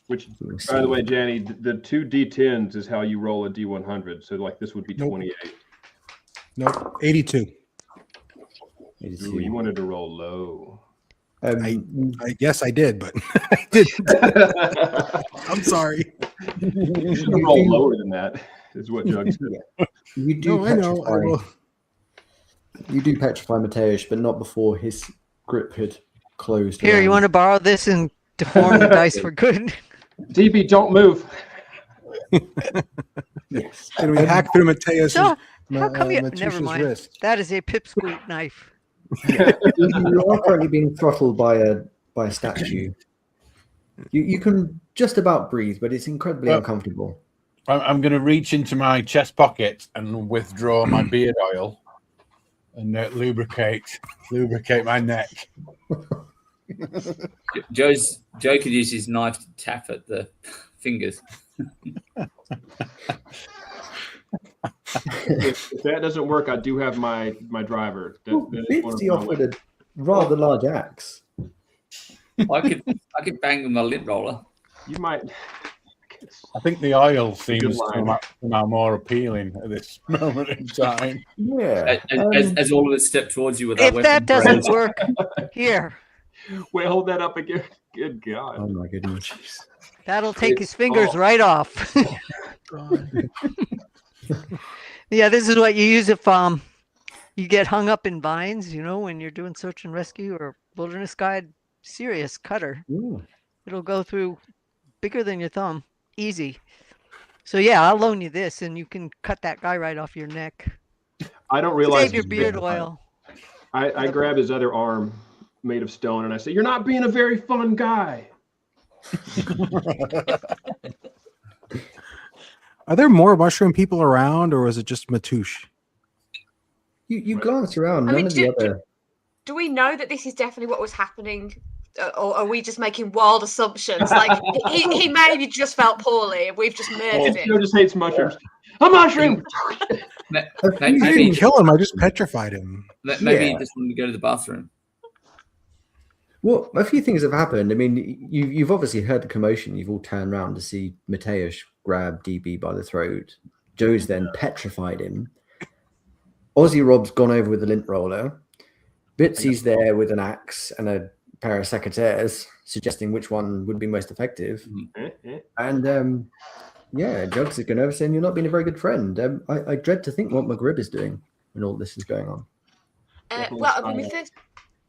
Which, we'll by the see. way, Janny, the two D10s is how you roll a D100. So like this would be Nope. 28. Nope. 82. 82. Ooh, you wanted to roll low. I guess I did, but I didn't. I'm sorry. You should roll lower than that, is what Jug said. You do No, I know. I petrify. will. You do petrify Mateusz, but not before his grip had closed. Here, you around. want to borrow this and deform the dice for good? DB, don't move. Yes. And we hack through Mateus's So, how come you? Mateusz's Never mind. wrist. That is a pipsqueak knife. You are currently being throttled by a statue. You can just about breathe, but it's incredibly Well- uncomfortable. I'm going to reach into my chest pocket and withdraw my beard oil and lubricate my neck. Joe could use his knife to tap at the fingers. If that doesn't work, I do have my driver. That is one of Bitsy my offered a rather large axe. I could bang with my lint roller. You might. I think the oil seems line. somehow more appealing at this moment in time. Yeah. As all of us step towards you with our If weapon that doesn't raised. work, here, Wait, hold that up again. Good God. Oh my goodness. that'll take It's his fingers all- right off. Yeah, this is what you use if you get hung up in vines, you know, when you're doing search and rescue or wilderness guide. Serious cutter. Ooh. It'll go through bigger than your thumb. Easy. So yeah, I'll loan you this and you can cut that guy right off your neck. I don't realize Save your he's beard big. oil. I grab his other arm made of stone and I say, "You're not being a very fun guy." Are there more mushroom people around, or was it just Matouche? You glance around. I None mean, of the other. Do we know that this is definitely what was happening? Or are we just making wild assumptions? Like, he maybe just felt poorly and we've just murdered Joe him. just hates mushrooms. A mushroom. I Maybe, didn't kill him. I just petrified him. maybe Yeah. he just wanted to go to the bathroom. Well, a few things have happened. I mean, you've obviously heard the commotion. You've all turned around to see Mateusz grab DB by the throat. Joe's then petrified him. Aussie Rob's gone over with the lint roller. Bitsy's there with an axe and a pair of secateurs, suggesting which one would be most effective. And yeah, Jugs is going over saying you're not being a very good friend. I dread to think what McRib is doing when all this is going on. Well, I mean, first,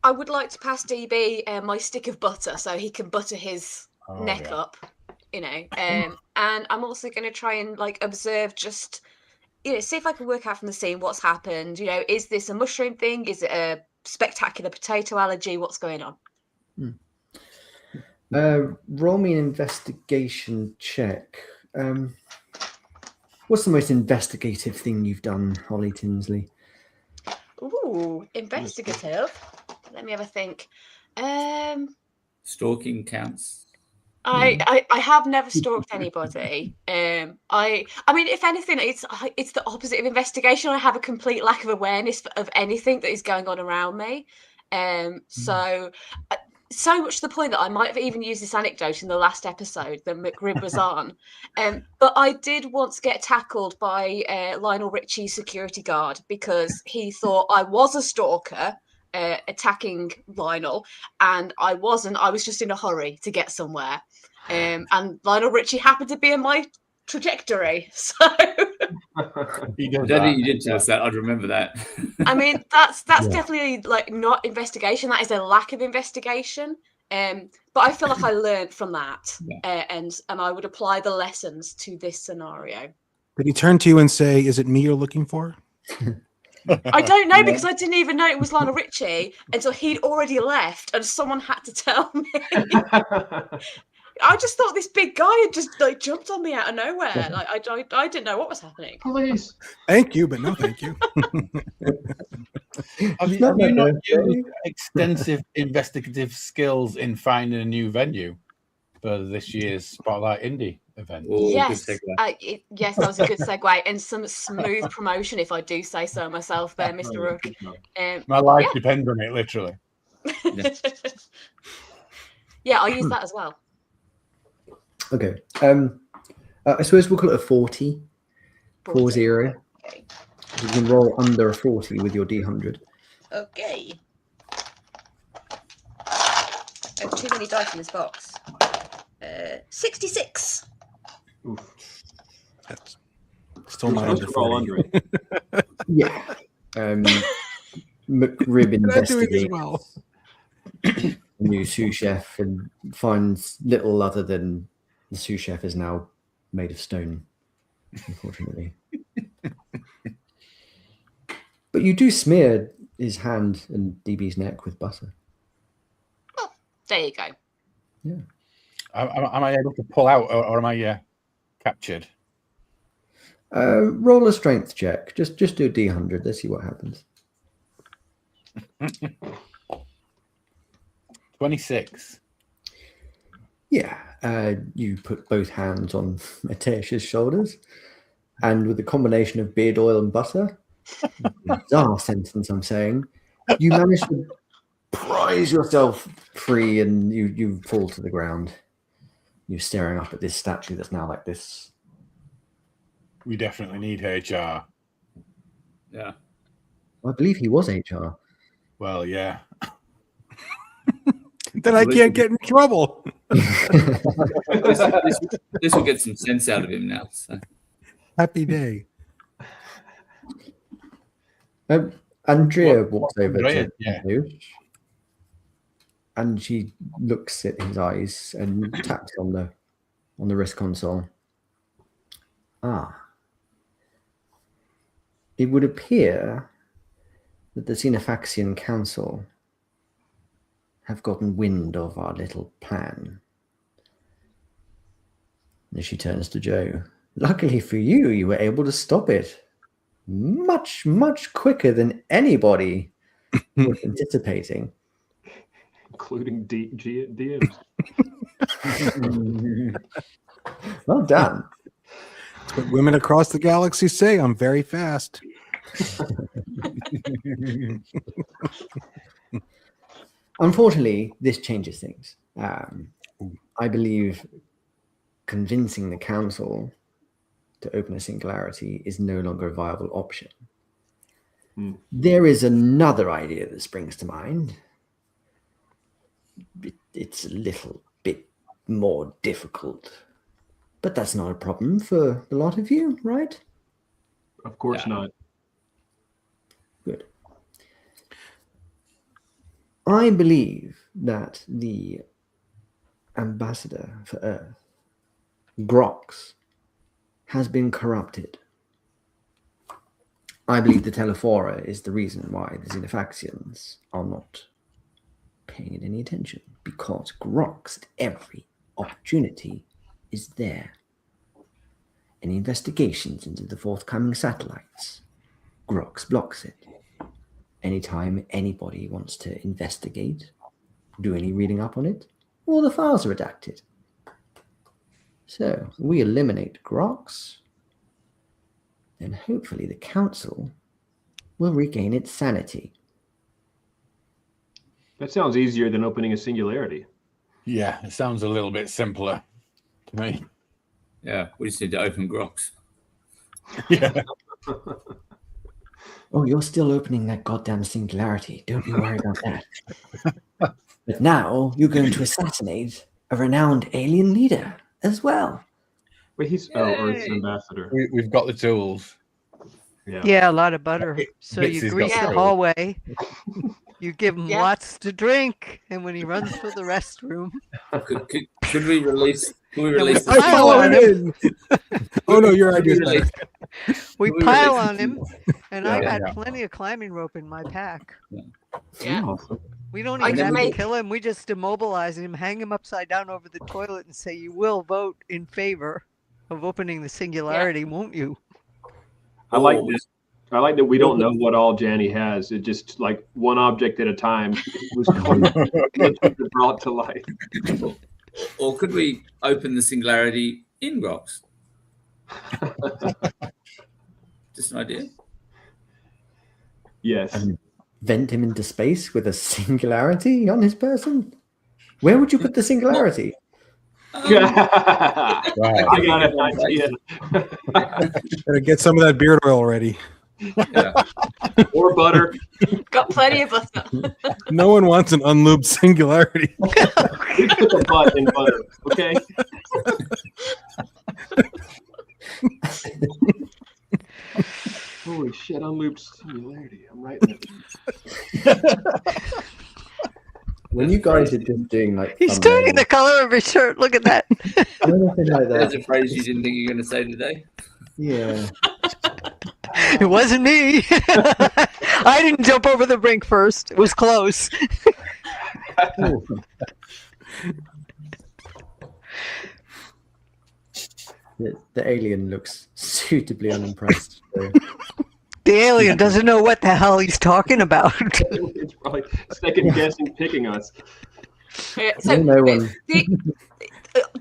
I would like to pass DB my stick of butter so he can butter his neck up, you know. And I'm also going to try and like observe, just see if I can work out from the scene what's happened. You know, is this a mushroom thing? Is it a spectacular potato allergy? What's going on? Roll me an investigation check. What's the most investigative thing you've done, Holly Tinsley? Ooh, investigative. Let me have a think. Stalking counts. I have never stalked anybody. I mean, if anything, it's the opposite of investigation. I have a complete lack of awareness of anything that is going on around me. So much to the point that I might have even used this anecdote in the last episode that McRib was on. But I did once get tackled by Lionel Richie's security guard because he thought I was a stalker attacking Lionel, and I wasn't. I was just in a hurry to get somewhere. And Lionel Richie happened to be in my trajectory. So He does I don't that. think you did tell us that. I'd remember that. I mean, that's definitely like not investigation. That is a lack of investigation. But I feel like I learned from that, and I would apply the lessons to this scenario. Did he turn to you and say, "Is it me you're looking for"? I don't know because I didn't even know it was Lionel Richie until he'd already left, and someone had to tell me. I just thought this big guy had just like jumped on me out of nowhere. Like I didn't know what was happening. Police. Thank you, but no thank you. Have you not used extensive investigative skills in finding a new venue for this year's Spotlight Indie event? Ooh, Yes, good segue. yes, that was a good segue and some smooth promotion, if I do say so myself, there, Mr. Rook. My life depends on it, literally. Yeah, I'll use that as well. Okay. I suppose we'll call it a 40. 40. Okay. You can roll under a 40 with your D100. Okay. Oh, too many dice in this box. 66. That's still not under Roll 40. under it. Yeah. McRib investigates well. the new sous chef and finds little other than the sous chef is now made of stone, unfortunately. But you do smear his hand and DB's neck with butter. Oh, there you go. Yeah. Am I able to pull out, or am I captured? Roll a strength check. Just do a D100. Let's see what happens. 26. Yeah. You put both hands on Matesh's shoulders, and with the combination of beard oil and butter, bizarre sentence I'm saying, you manage to prise yourself free and you fall to the ground. You're staring up at this statue that's now like this. We definitely need HR. Yeah. I believe he was HR. Well, yeah. Then I can't get in trouble. This will get some sense out of him now. So. Happy day. Andrea walks over Andrea, to you, and she looks at his eyes and taps on the wrist console. It would appear that the Xenofaxian Council have gotten wind of our little plan. And she turns to Joe. Luckily for you, you were able to stop it much, much quicker than anybody was anticipating. Including DMs. Well done. That's what women across the galaxy say. I'm very fast. Unfortunately, this changes things. I believe convincing the council to open a singularity is no longer a viable option. There is another idea that springs to mind. It's a little bit more difficult, but that's not a problem for the lot of you, right? Of course not. Good. I believe that the ambassador for Earth, Grox, has been corrupted. I believe the Telephora is the reason why the Xenofaxians are not paying it any attention, because Grox at every opportunity is there. Any investigations into the forthcoming satellites, Grox blocks it. Anytime anybody wants to investigate, do any reading up on it, all the files are redacted. So we eliminate Grox, then hopefully the council will regain its sanity. That sounds easier than opening a singularity. Yeah, it sounds a little bit simpler to me. Yeah, we just need to open Grox. Yeah. Oh, you're still opening that goddamn singularity. Don't you worry about that. But now you're going to assassinate a renowned alien leader as well. Wait, he's Earth's ambassador. We've got the tools. Yeah, a lot of butter. So you Bitsy's grease got the the hallway. You give him Yeah. lots to drink, and when he runs for the restroom, Could we release? Can we release? I pile on him. Oh no, your idea's Really? better. We We pile release on him, and Yeah, I got yeah. plenty of climbing rope in my pack. Yeah. Awesome. We don't I even can have make- to kill him. We just immobilize him, hang him upside down over the toilet, and say, "You will vote in favor of opening the singularity, won't you?" I like Or- this. I like that we don't know what all Janny has. It just like one object at a time was brought to life. Or could we open the singularity in Grox? Just an idea. Yes. And vent him into space with a singularity on his person? Where would you put the singularity? I Right. got an idea. Better get some of that beard oil ready. Yeah. Or butter. Got plenty of butter. No one wants an unlubed singularity. We put the butt in butter. Okay. Holy shit! Unlooped singularity. I'm writing it. When you guys are just doing like He's turning the color of his shirt. Look at that. anything like There's that, a phrase you didn't think you were going to say today. yeah. It wasn't me. I didn't jump over the brink first. It was close. The alien looks suitably unimpressed. So. The alien doesn't know what the hell he's talking about. It's probably second guessing picking us. So No one.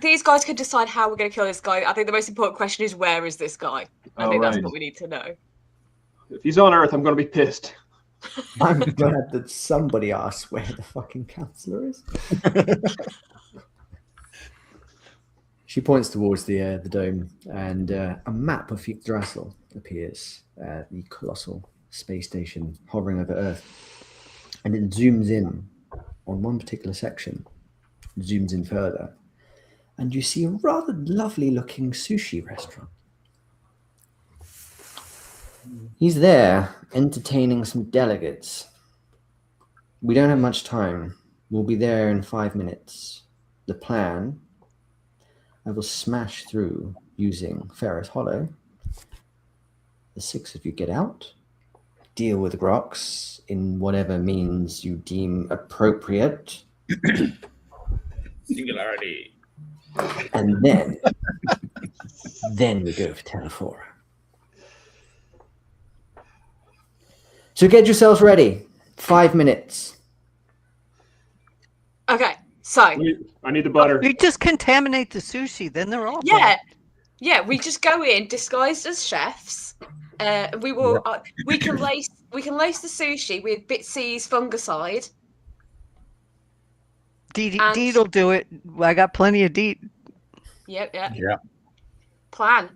these guys could decide how we're going to kill this guy. I think the most important question is, where is this guy? I think that's right. what we need to know. If he's on Earth, I'm going to be pissed. I'm glad that somebody asked where the fucking counselor is. She points towards the dome, and a map of Yggdrasil appears, the colossal space station hovering over Earth. And it zooms in on one particular section, zooms in further, and you see a rather lovely looking sushi restaurant. He's there entertaining some delegates. We don't have much time. We'll be there in 5 minutes. The plan: I will smash through using Ferris Hollow. The 6 of you get out, deal with Grox in whatever means you deem appropriate, Singularity. and then we go for Telephora. So get yourselves ready. 5 minutes. Okay, so I need the butter. We just contaminate the sushi, then they're all yeah, we just go in disguised as chefs. We will. We can lace the sushi with Bitsy's fungicide. And- Deed'll do it. I got plenty of deed. Yep. Yeah. Plan.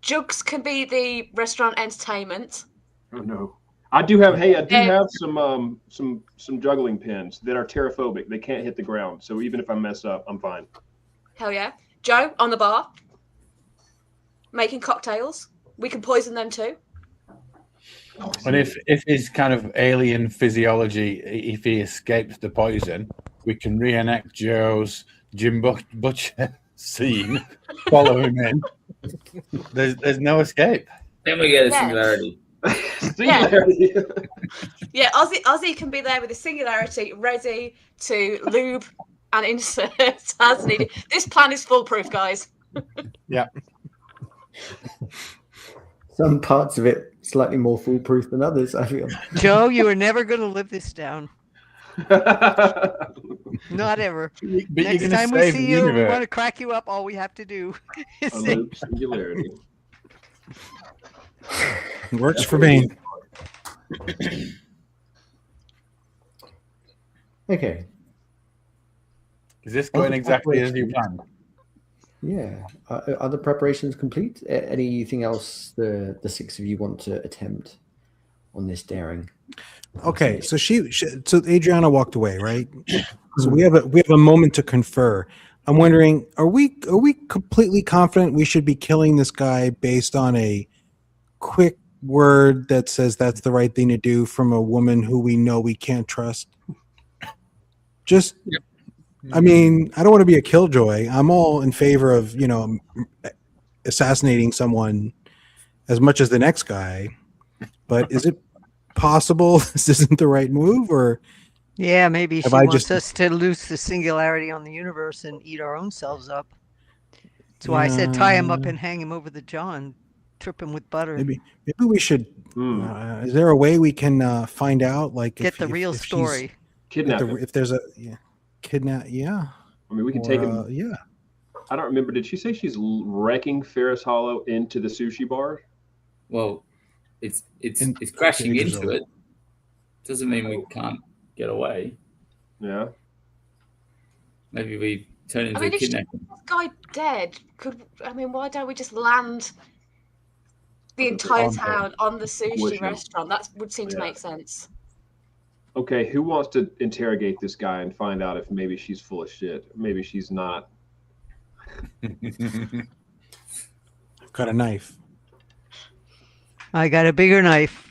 Jugs can be the restaurant entertainment. Oh no. I do have. Hey, I do have some juggling pins that are terraphobic. They can't hit the ground. So even if I mess up, I'm fine. Hell yeah. Joe, on the bar, making cocktails. We can poison them too. And if his kind of alien physiology, if he escapes the poison, we can reenact Joe's Jim Butcher scene, follow him in. There's no escape. Then we get a singularity. Singularity. Yeah, Ozzy can be there with a singularity, ready to lube and insert as needed. This plan is foolproof, guys. Yeah. Some parts of it slightly more foolproof than others, I feel. Joe, you are never going to live this down. Not ever. But Next time we see you, we want to crack you up. All we have to do is say, singularity. Works for me. Okay. Is this going exactly as you planned? Yeah. Are the preparations complete? Anything else the six of you want to attempt on this daring? Okay, so so Adriana walked away, right? So we have a moment to confer. I'm wondering, are we completely confident we should be killing this guy based on a quick word that says that's the right thing to do from a woman who we know we can't trust? Just, yep. I mean, I don't want to be a killjoy. I'm all in favor of, assassinating someone as much as the next guy. But is it possible this isn't the right move? Or yeah, maybe she wants us to loose the singularity on the universe and eat our own selves up. That's why I said tie him up and hang him over the jaw and trip him with butter. Maybe we should. Is there a way we can find out, like, get the real story? Kidnap him. If there's a kidnap, yeah. I mean, we can take him. Yeah. I don't remember. Did she say she's wrecking Ferris Hollow into the sushi bar? Well, it's crashing into it. Doesn't mean we can't get away. Yeah. Maybe we turn into a kidnapping. This guy dead. Why don't we just land the entire town on the sushi restaurant? That would seem to make sense. Okay, who wants to interrogate this guy and find out if maybe she's full of shit? Maybe she's not. I've got a knife. I got a bigger knife.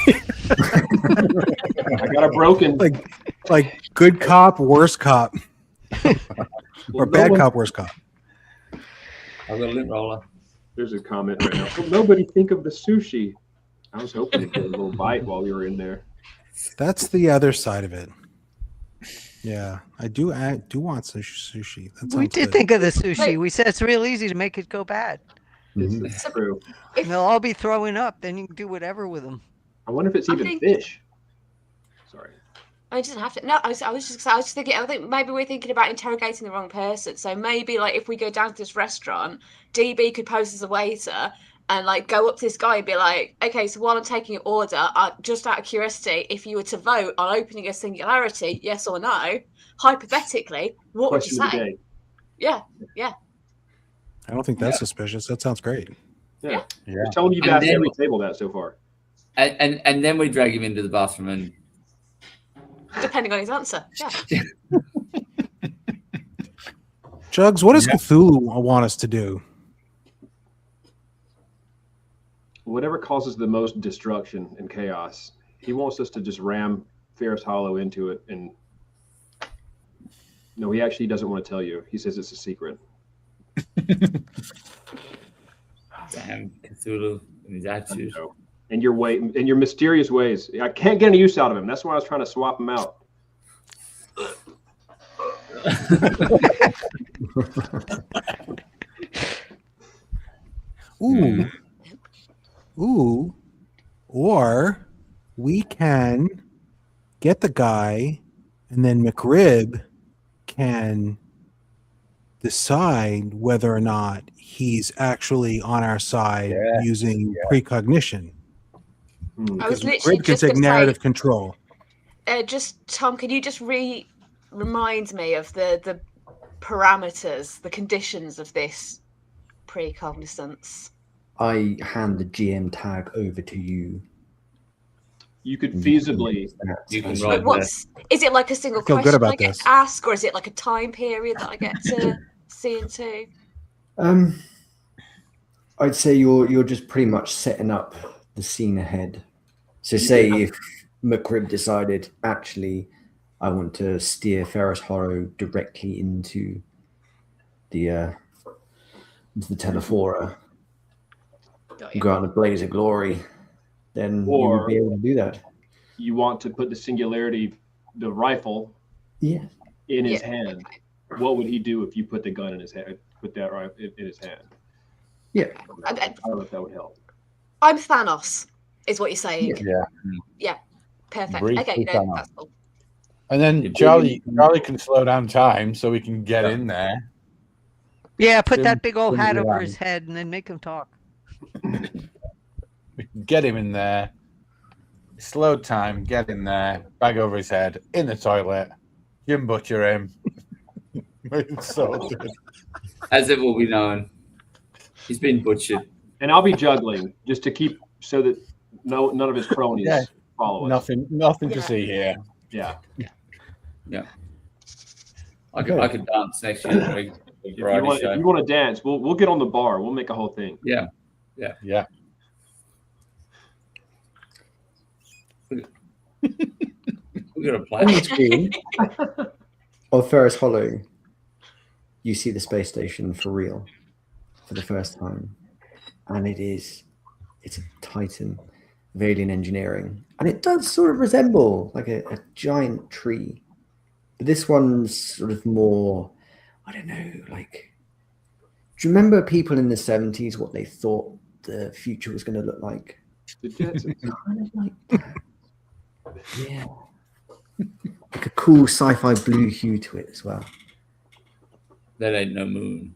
I got a broken. Like good cop, worst cop. Or bad cop, worst cop. I've got a lint roller. There's a comment right now. Well, nobody think of the sushi. I was hoping to get a little bite while we were in there. That's the other side of it. Yeah, I do want sushi. We did think of the sushi. We said it's real easy to make it go bad. It's true. And they'll all be throwing up. Then you can do whatever with them. I wonder if it's even fish. Sorry. I didn't have to. No, I was just thinking. I think maybe we're thinking about interrogating the wrong person. So maybe, like, if we go down to this restaurant, DB could pose as a waiter and, like, go up to this guy and be like, "Okay, so while I'm taking your order, just out of curiosity, if you were to vote on opening a singularity, yes or no, hypothetically, what would you say?" Yeah. I don't think that's suspicious. That sounds great. Yeah. Just telling you guys every table that so far. And then we drag him into the bathroom and. Depending on his answer, yeah. Jugs, what does Cthulhu want us to do? Whatever causes the most destruction and chaos. He wants us to just ram Ferris Hollow into it. And no, he actually doesn't want to tell you. He says it's a secret. Damn, Cthulhu and his attitude. And your mysterious ways. I can't get any use out of him. That's why I was trying to swap him out. Ooh. Or we can get the guy, and then McRib can decide whether or not he's actually on our side using precognition. I was literally McRib can take narrative control. Just Tom, can you just remind me of the parameters, the conditions of this precognizance? I hand the GM tag over to you. You could feasibly. You can But ride is it like a single feel good question about I get this. to ask, or is it like a time period that I get to see into? I'd say you're just pretty much setting up the scene ahead. So say if McRib decided, actually, I want to steer Ferris Hollow directly into the Telephora, go out in a blaze of glory, then you would be able to do that. You want to put the singularity, the rifle, in his hand. Okay. What would he do if you put the gun in his hand? Put that rifle in his hand. Yeah. I don't know if that would help. I'm Thanos, is what you're saying. Yeah. Perfect. Briefly Okay, Thanos. that's cool. And then Charlie can slow down time so we can get in there. Yeah, put Sim- that big old hat simmer over down. his head and then make him talk. We can get him in there. Slow time, get in there, bag over his head, in the toilet. Jim butcher him. It's sorted. As it will be known. He's been butchered. And I'll be juggling just to keep so that none of his cronies Yeah. follow us. Nothing to see here. Yeah. I could dance next year. If you want to dance, we'll get on the bar. We'll make a whole thing. Yeah. We got a On the plan. screen of Ferris Hollow, you see the space station for real for the first time. And it's a titan of alien engineering. And it does sort of resemble like a giant tree. But this one's sort of more, I don't know, like, do you remember people in the 70s, what they thought the future was going to look like? The Jetsons. Kind of like that. Yeah. Like a cool sci-fi blue hue to it as well. That ain't no moon.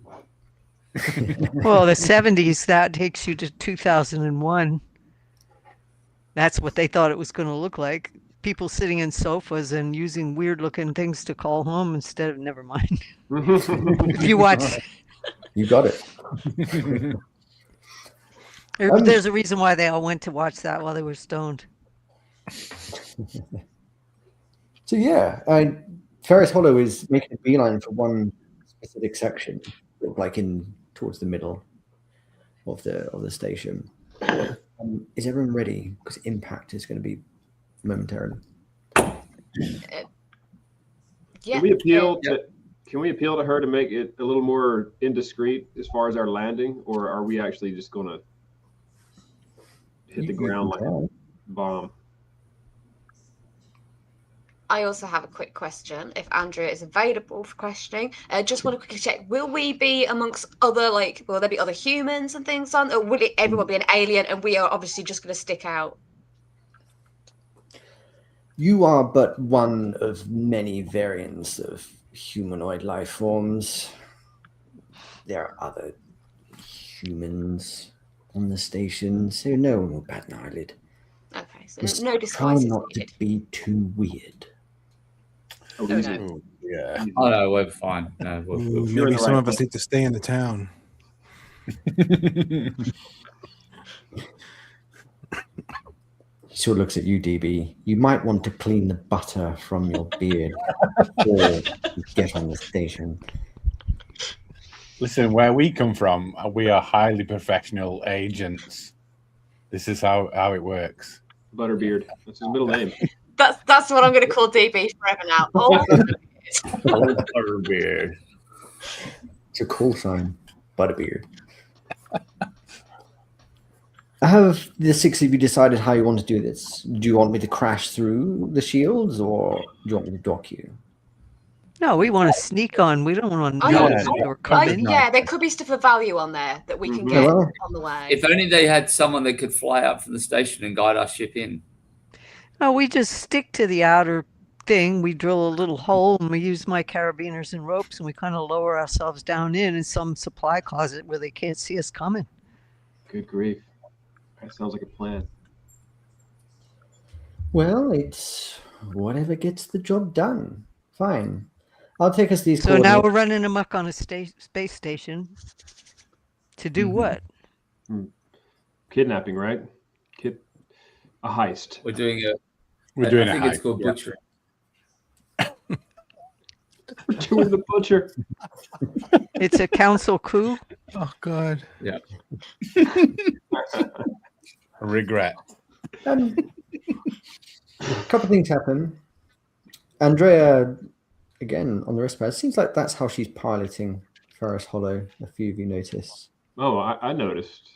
Well, the 70s, that takes you to 2001. That's what they thought it was going to look like. People sitting in sofas and using weird looking things to call home instead of, never mind. If you watch, You got it. there's a reason why they all went to watch that while they were stoned. So yeah, Ferris Hollow is making a beeline for one specific section, sort of like in towards the middle of the station. Is everyone ready? Because impact is going to be momentarily. Can we appeal to her to make it a little more indiscreet as far as our landing, or are we actually just going to hit the ground like a bomb? I also have a quick question. If Andrea is available for questioning, just want to quickly check: will we be amongst other, like, will there be other humans and things on, or will everyone be an alien and we are obviously just going to stick out? You are but one of many variants of humanoid life forms. There are other humans on the station, so no one will bat an eyelid. Okay, so Just no try disguises not to needed. be too weird. Oh, No, easy. no. Yeah. Oh no, we're fine. No, Ooh, you're in maybe the some right of us place. need to stay in the town. She looks at you, DB. You might want to clean the butter from your beard before you get on the station. Listen, where we come from, we are highly professional agents. This is how it works. Butterbeard. That's his middle name. That's what I'm going to call DB forever now. Oh, Butterbeard. It's a call sign, Butterbeard. Have the six of you decided how you want to do this? Do you want me to crash through the shields, or do you want me to dock you? No, we want to sneak on. We don't want I- to or come in. yeah, there could be stuff of value on there that we can Mhm. get Hello? on the way. If only they had someone that could fly up from the station and guide our ship in. No, we just stick to the outer thing. We drill a little hole and we use my carabiners and ropes and we kind of lower ourselves down in some supply closet where they can't see us coming. Good grief. That sounds like a plan. Well, it's whatever gets the job done. Fine. I'll take us these So now coordinates. we're running amok on a space station to do what? Kidnapping, right? heist. We're doing a. We're doing I a think it's heist, called yeah. butchering. We're doing the butcher. It's a council coup. Oh God. Yeah. Regret. A couple of things happen. Andrea, again, on the wristband. It seems like that's how she's piloting Ferris Hollow. A few of you notice. Oh, I noticed.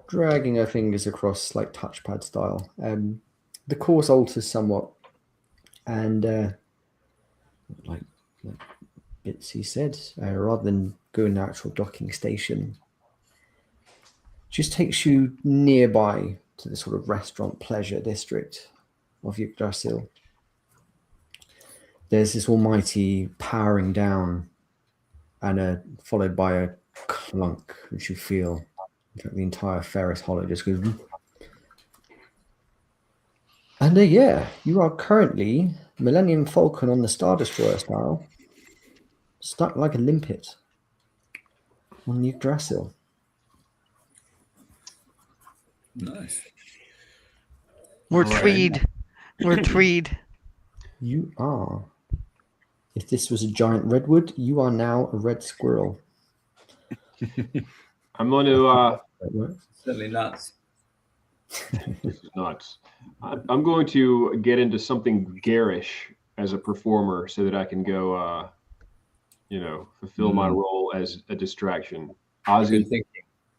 Dragging her fingers across like touchpad style. The course alters somewhat. And like Bitsy said, rather than going to the actual docking station, just takes you nearby to the sort of restaurant pleasure district of Yggdrasil. There's this almighty powering down and followed by a clunk, which you feel. In fact, the entire Ferris Hollow just goes. And yeah, you are currently Millennium Falcon on the Star Destroyer style, stuck like a limpet on Yggdrasil. Nice. We're All right. treed. We're treed. You are. If this was a giant redwood, you are now a red squirrel. I'm going to. That works. Certainly nuts. This is nuts. I'm going to get into something garish as a performer so that I can go, fulfill my role as a distraction. Good Ozzy, thinking.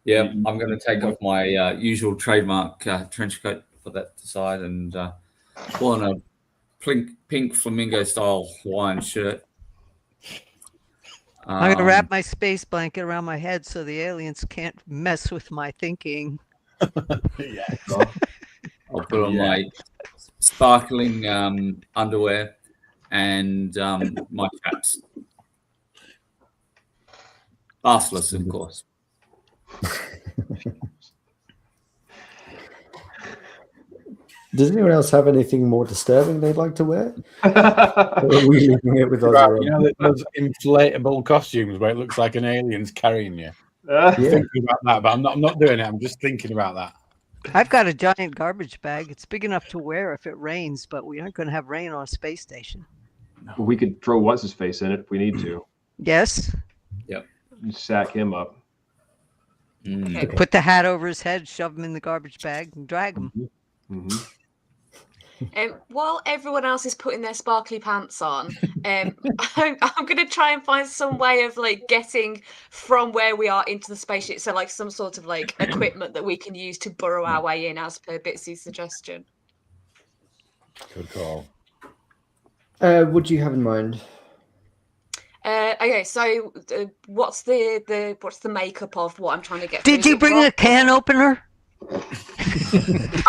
Yeah, I'm going to take off my usual trademark trench coat, put that aside, and pull on a pink flamingo style Hawaiian shirt. I'm gonna wrap my space blanket around my head so the aliens can't mess with my thinking. Yeah. I'll put on my sparkling underwear and my chaps. Arseless, of course. Does anyone else have anything more disturbing they'd like to wear? Or are we leaving it with Ozzy? You know those inflatable costumes where it looks like an alien's carrying you. Yeah. Thinking about that, but I'm not doing it. I'm just thinking about that. I've got a giant garbage bag. It's big enough to wear if it rains, but we aren't going to have rain on a space station. we could throw what's his face in it if we need to. Yes. Sack him up. Okay. Put the hat over his head, shove him in the garbage bag, and drag him. Mm-hmm. While everyone else is putting their sparkly pants on, I'm going to try and find some way of like getting from where we are into the spaceship. So like some sort of like equipment that we can use to burrow our way in, as per Bitsy's suggestion. Good call. What do you have in mind? Okay, so what's the makeup of what I'm trying to get? Did you bring a can opener?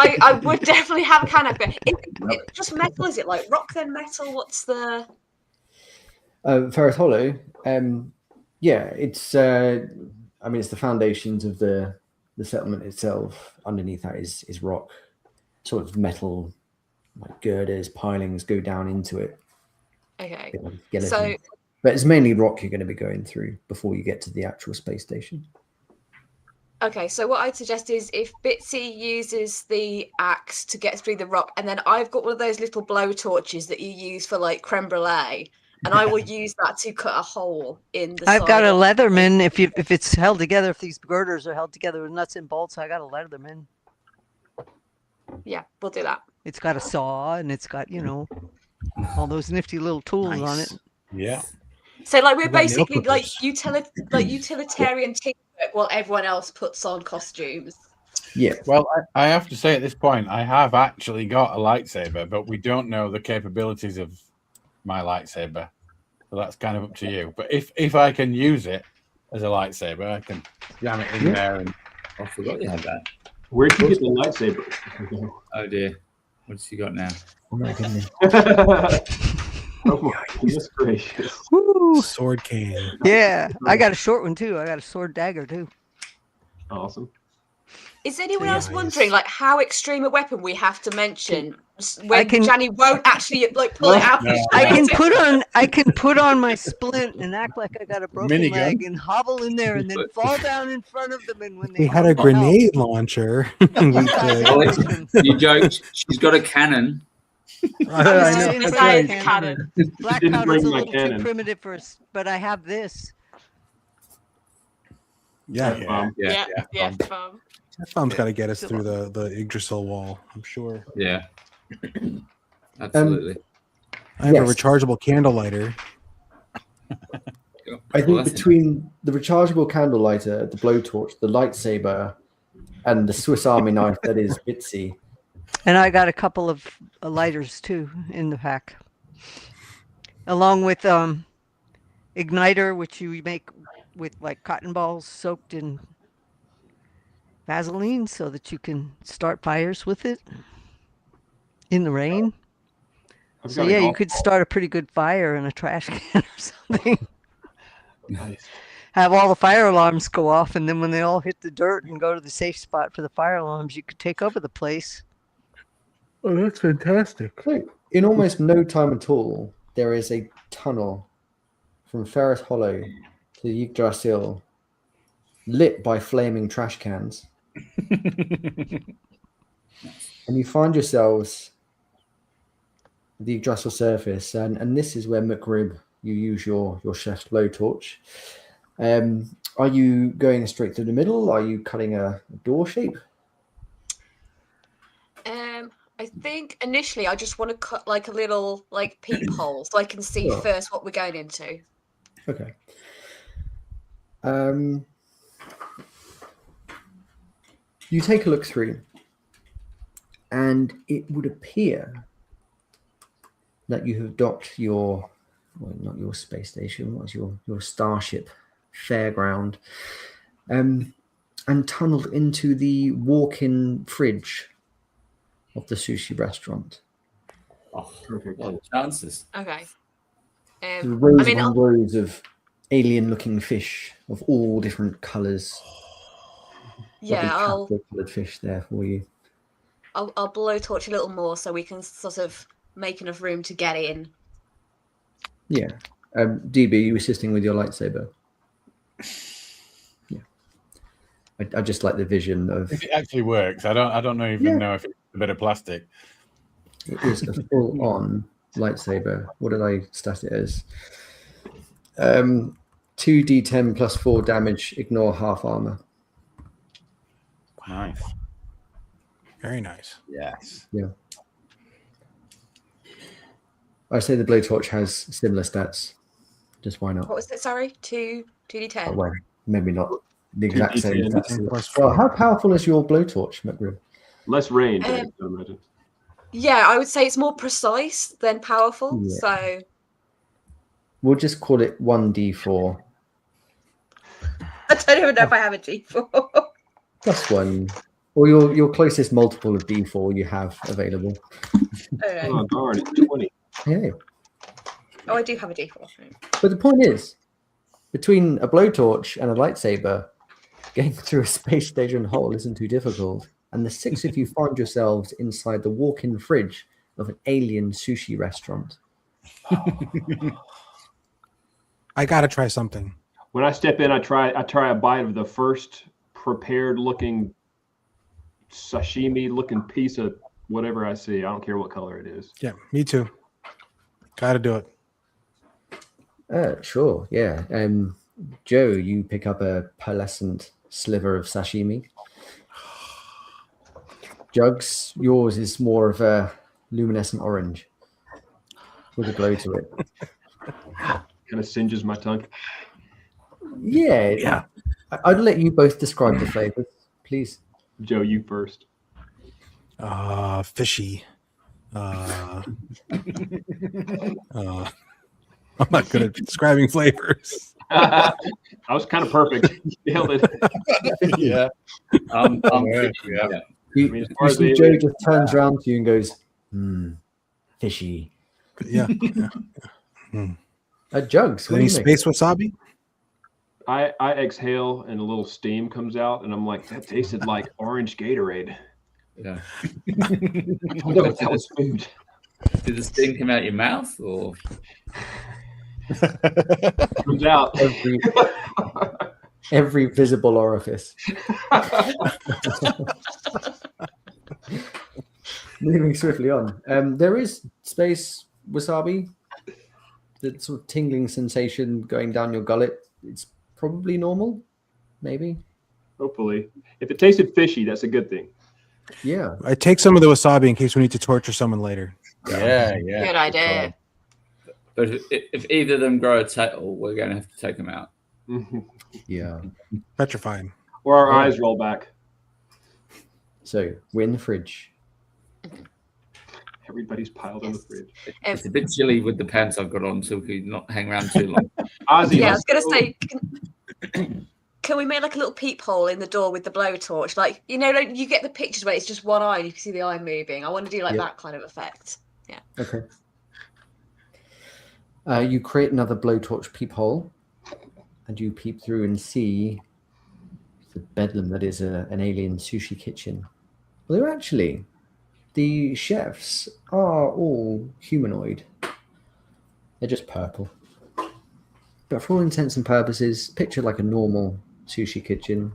I would definitely have a can opener. Is it just metal? Is it like rock then metal? What's the Ferris Hollow. Yeah, it's. It's the foundations of the settlement itself. Underneath that is rock, sort of metal, like girders, pilings go down into it. Okay, Skeleton. so. But it's mainly rock you're going to be going through before you get to the actual space station. Okay, so what I'd suggest is if Bitsy uses the axe to get through the rock, and then I've got one of those little blow torches that you use for like creme brulee, and I will use that to cut a hole in the I've got a side. Leatherman. If it's held together, if these girders are held together with nuts and bolts, I got a Leatherman. Yeah, we'll do that. It's got a saw and it's got all those nifty little tools on it. Yeah. So like we're What about nail basically like clippers? utilitarian teamwork while everyone else puts on costumes. Yeah. Well, I have to say at this point, I have actually got a lightsaber, but we don't know the capabilities of my lightsaber. So that's kind of up to you. But if I can use it as a lightsaber, I can jam it in there. And I forgot you had that. Where'd you get the lightsaber? Oh dear. What's you got now? Oh my goodness. Oh my goodness gracious. Woo! Sword cane. Yeah, I got a short one too. I got a sword dagger too. Awesome. Is anyone Yeah, else wondering like how extreme a weapon we have to mention when Janny won't actually like pull it out. No, I can put on my splint and act like I got a broken Minigun. leg and hobble in there and then fall down in front of them. And when they We had a come to help, grenade launcher. We could- You joke. She's got a cannon. I know, I that's didn't right. bring a Cannon. Black Didn't powder's bring a my little cannon. too primitive for us, but I have this. Yeah, Yeah. that foam's got to get us through the Yggdrasil wall, I'm sure. Yeah. Absolutely. I have a Yes. rechargeable candle lighter. I think between the rechargeable candle lighter, the blowtorch, the lightsaber, and the Swiss Army knife that is Bitsy. And I got a couple of lighters too in the pack, along with igniter, which you make with like cotton balls soaked in Vaseline, so that you can start fires with it in the rain. I've So got a yeah, you golf could ball. start a pretty good fire in a trash can or something. Nice. Have all the fire alarms go off, and then when they all hit the dirt and go to the safe spot for the fire alarms, you could take over the place. Oh, that's fantastic. So, in almost no time at all, there is a tunnel from Ferris Hollow to Yggdrasil, lit by flaming trash cans. And you find yourselves at the Yggdrasil surface, and this is where McRib, you use your chef's blowtorch. Are you going straight through the middle? Are you cutting a door shape? I think initially I just want to cut like a little like peephole so I can see Sure. first what we're going into. Okay. You take a look through, and it would appear that you have docked your, well, not your space station, what's your starship fairground, and tunneled into the walk-in fridge of the sushi restaurant. Oh, Perfect. what are the chances? Okay. The rows I mean, and rows of alien-looking fish of all different colours. yeah, Lovely coloured fish there for you. I'll blowtorch a little more so we can sort of make enough room to get in. Yeah. DB, you assisting with your lightsaber? Yeah. I just like the vision of If it actually works, I don't even know if it's a bit of plastic. it is a full-on lightsaber. What did I stat it as? 2d10 plus 4 damage, ignore half armor. Nice. Very nice. Yes. Yeah. I say the blowtorch has similar stats. Just why not? What was it? Sorry, 2d10. Oh, well, maybe not the exact same 2d10. stats. Plus Well, 4. how powerful is your blowtorch, McGriff? Less range, I imagine. Yeah, I would say it's more precise than powerful. Yeah. So We'll just call it 1d4 I don't even know if I have a d4. plus 1, or your closest multiple of d4 you have available. Oh, darn, it's 20. Yeah. Oh, I do have a d4. But the point is, between a blowtorch and a lightsaber, getting through a space station hole isn't too difficult. And the 6 of you find yourselves inside the walk-in fridge of an alien sushi restaurant. I got to try something. When I step in, I try a bite of the first prepared-looking sashimi-looking piece of whatever I see. I don't care what color it is. Yeah, me too. Got to do it. Sure, yeah. Joe, you pick up a pearlescent sliver of sashimi. Jugs, yours is more of a luminescent orange with a glow to it. Kind of singes my tongue. Yeah. I'd let you both describe the flavors, please. Joe, you first. Fishy. I'm not good at describing flavors. I was kind of perfect. You nailed it. Yeah. I Yeah. mean, as far You as see the Joe alien- just turns around to you and goes, fishy. Yeah. Jugs, what do Any you make? space wasabi? I exhale and a little steam comes out, and I'm like, that tasted like orange Gatorade. Yeah. No, that was food. Did the steam come out your mouth or? Comes out. Every visible orifice. Moving swiftly on. There is space wasabi. The sort of tingling sensation going down your gullet. It's probably normal, maybe. Hopefully, if it tasted fishy, that's a good thing. Yeah. I take some of the wasabi in case we need to torture someone later. Yeah. Good idea. But if either of them grow a tail, we're going to have to take them out. Yeah. Petrifying. Or our eyes roll back. So we're in the fridge. Everybody's piled in the fridge. It's a bit chilly with the pants I've got on, so we not hang around too long. Ozzy, Yeah, I was going to say, can we make like a little peephole in the door with the blowtorch? Like, you know, like you get the pictures where it's just one eye and you can see the eye moving. I want to do like that kind of effect. Yeah. Okay. You create another blowtorch peephole, and you peep through and see the bedlam that is an alien sushi kitchen. Although actually, the chefs are all humanoid. They're just purple. But for all intents and purposes, picture like a normal sushi kitchen.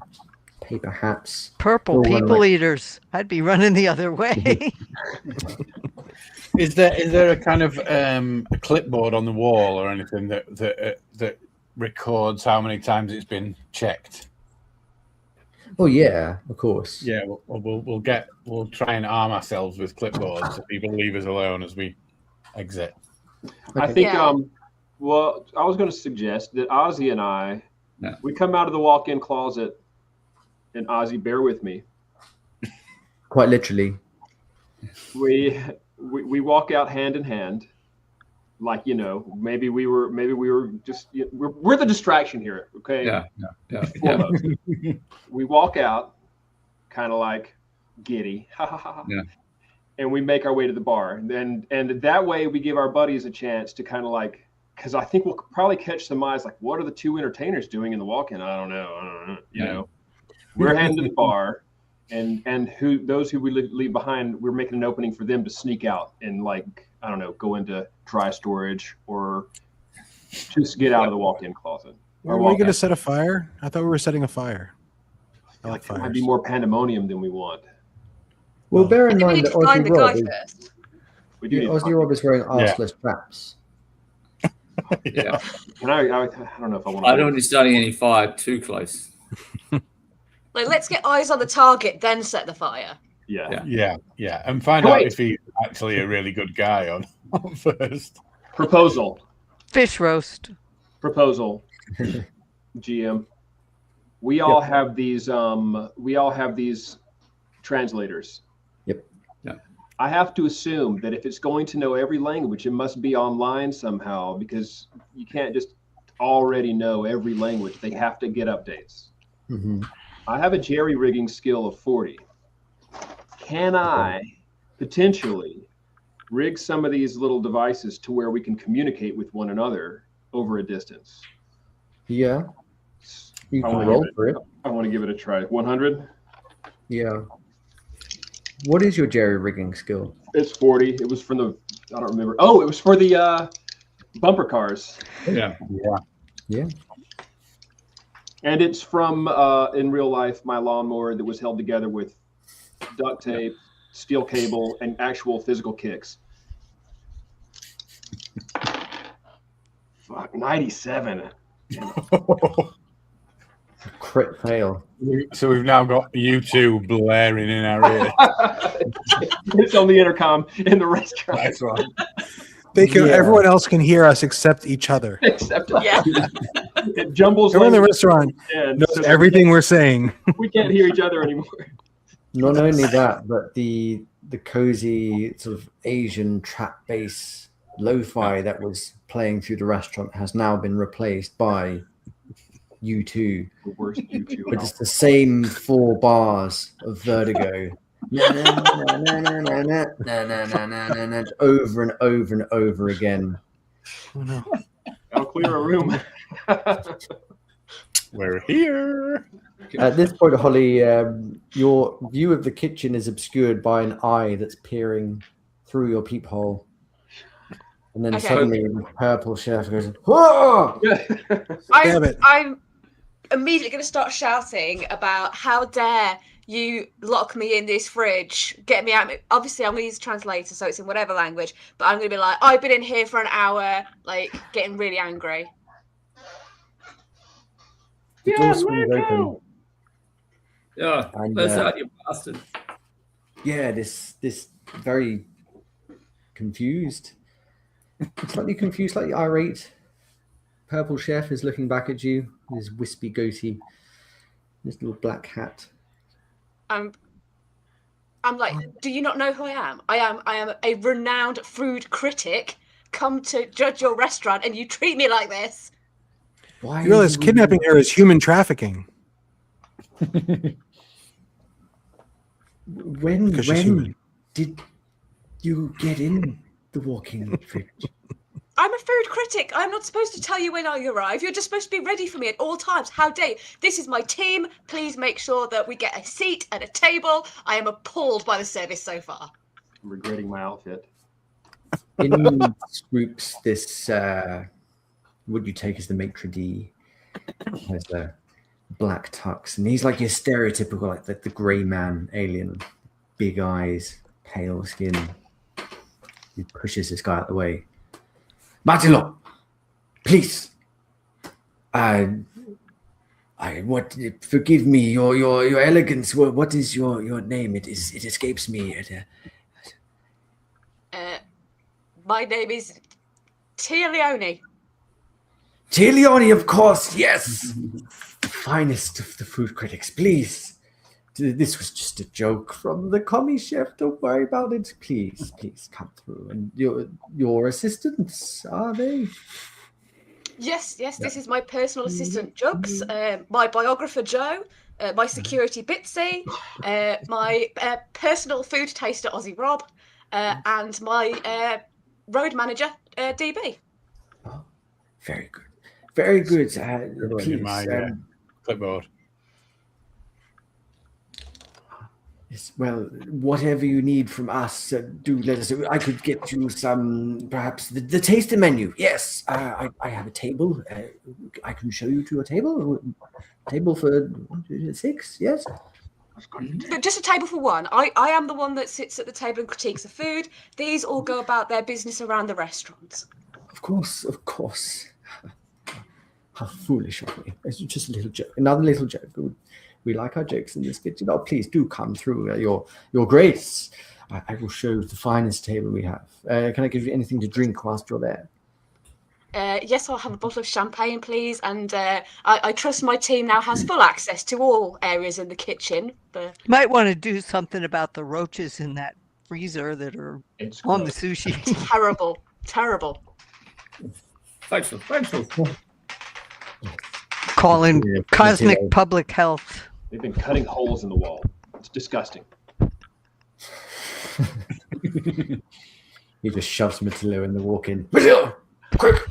Paper hats. Purple people eaters. I'd be running the other way. Is there a kind of a clipboard on the wall or anything that records how many times it's been checked? Oh yeah, of course. Yeah, we'll try and arm ourselves with clipboards so people leave us alone as we exit. I think well, I was going to suggest that Ozzy and I, we come out of the walk-in closet, and Ozzy, bear with me. Quite literally. We walk out hand in hand, like, you know, maybe we were just, we're the distraction here, okay? Yeah. We walk out, kind of like giddy, and we make our way to the bar, and that way we give our buddies a chance to kind of like, because I think we'll probably catch some eyes like, what are the two entertainers doing in the walk-in? I don't know. You know, we're heading to the bar, and those who we leave behind, we're making an opening for them to sneak out and, like, I don't know, go into dry storage or just get out of the walk-in closet. Are we going to set a fire? I thought we were setting a fire. I like there fires. might be more pandemonium than we want. Well, bear in We mind need that to find the guy first. Ozzy Rob is wearing arseless traps. Yeah. And I don't know if I want to. I don't want you starting any fire too close. Like, let's get eyes on the target, then set the fire. Yeah. And find out if he's actually a really good guy on first. Proposal. Fish roast. Proposal. GM. We all have these translators. Yep. Yeah. I have to assume that if it's going to know every language, it must be online somehow, because you can't just already know every language. They have to get updates. Mm-hmm. I have a jerry-rigging skill of 40. Can I potentially rig some of these little devices to where we can communicate with one another over a distance? Yeah. You can roll for it. I want to give it a try. 100? Yeah. What is your jerry-rigging skill? It's 40. It was from the, I don't remember. Oh, it was for the bumper cars. Yeah. And it's from, in real life, my lawnmower that was held together with duct tape, steel cable, and actual physical kicks. Fuck, 97. Crit fail. So we've now got you two blaring in our ear. It's on the intercom in the restaurant. That's right. Everyone else can hear us except each other. Except it jumbles. Everyone in the restaurant knows everything we're saying. We can't hear each other anymore. Not only that, but the cozy sort of Asian trap bass lo-fi that was playing through the restaurant has now been replaced by U2. The worst U2. But it's the same 4 bars of Vertigo. Over and over and over again. Oh no. I'll clear a room. We're here. At this point, Holly, your view of the kitchen is obscured by an eye that's peering through your peephole. And then Okay. suddenly the purple chef goes, "Whoa!" Damn it. I'm immediately going to start shouting about how dare you lock me in this fridge, get me out. Obviously, I'm going to use a translator, so it's in whatever language, but I'm going to be like, I've been in here for an hour, like, getting really angry. The door swings open. Yeah, And, where's that, you bastard? Yeah, this very confused, slightly irate purple chef is looking back at you with his wispy goatee, his little black hat. I'm like, do you not know who I am? I am a renowned food critic, come to judge your restaurant, and you treat me like this. Why You realize kidnapping her is human trafficking. When Because she's human. did you get in the walk-in fridge? I'm a food critic. I'm not supposed to tell you when I arrive. You're just supposed to be ready for me at all times. How dare you? This is my team. Please make sure that we get a seat and a table. I am appalled by the service so far. I'm regretting my outfit. In swoops this, what you take as the maitre d', has a black tux, and he's like your stereotypical, like the grey man alien, big eyes, pale skin. He pushes this guy out the way. Martilo, please. Forgive me, your elegance. What is your name? It escapes me. My name is Tia Leone. Leone, of course, yes. The finest of the food critics, please. This was just a joke from the commie chef. Don't worry about it. Please come through. And your assistants, are they? Yes, this is my personal assistant, Jugs, my biographer, Joe, my security, Bitsy, my personal food taster, Aussie Rob, and my road manager, DB. Oh, very good. Very good. Please. My clipboard. Yes, well, whatever you need from us, do let us know. I could get you some, perhaps the tasting menu. Yes, I have a table. I can show you to a table. Table for 6, yes? But just a table for one. I am the one that sits at the table and critiques the food. These all go about their business around the restaurant. Of course. How foolish of me. It's just a little joke. Another little joke. We like our jokes in this kitchen. Oh, please do come through, your grace. I will show you the finest table we have. Can I give you anything to drink whilst you're there? Yes, I'll have a bottle of champagne, please. And I trust my team now has full access to all areas in the kitchen. But Might want to do something about the roaches in that freezer that are on the sushi. terrible. Thankful. Call in cosmic public health. They've been cutting holes in the wall. It's disgusting. He just shoves Matillo in the walk-in. Matillo, quick,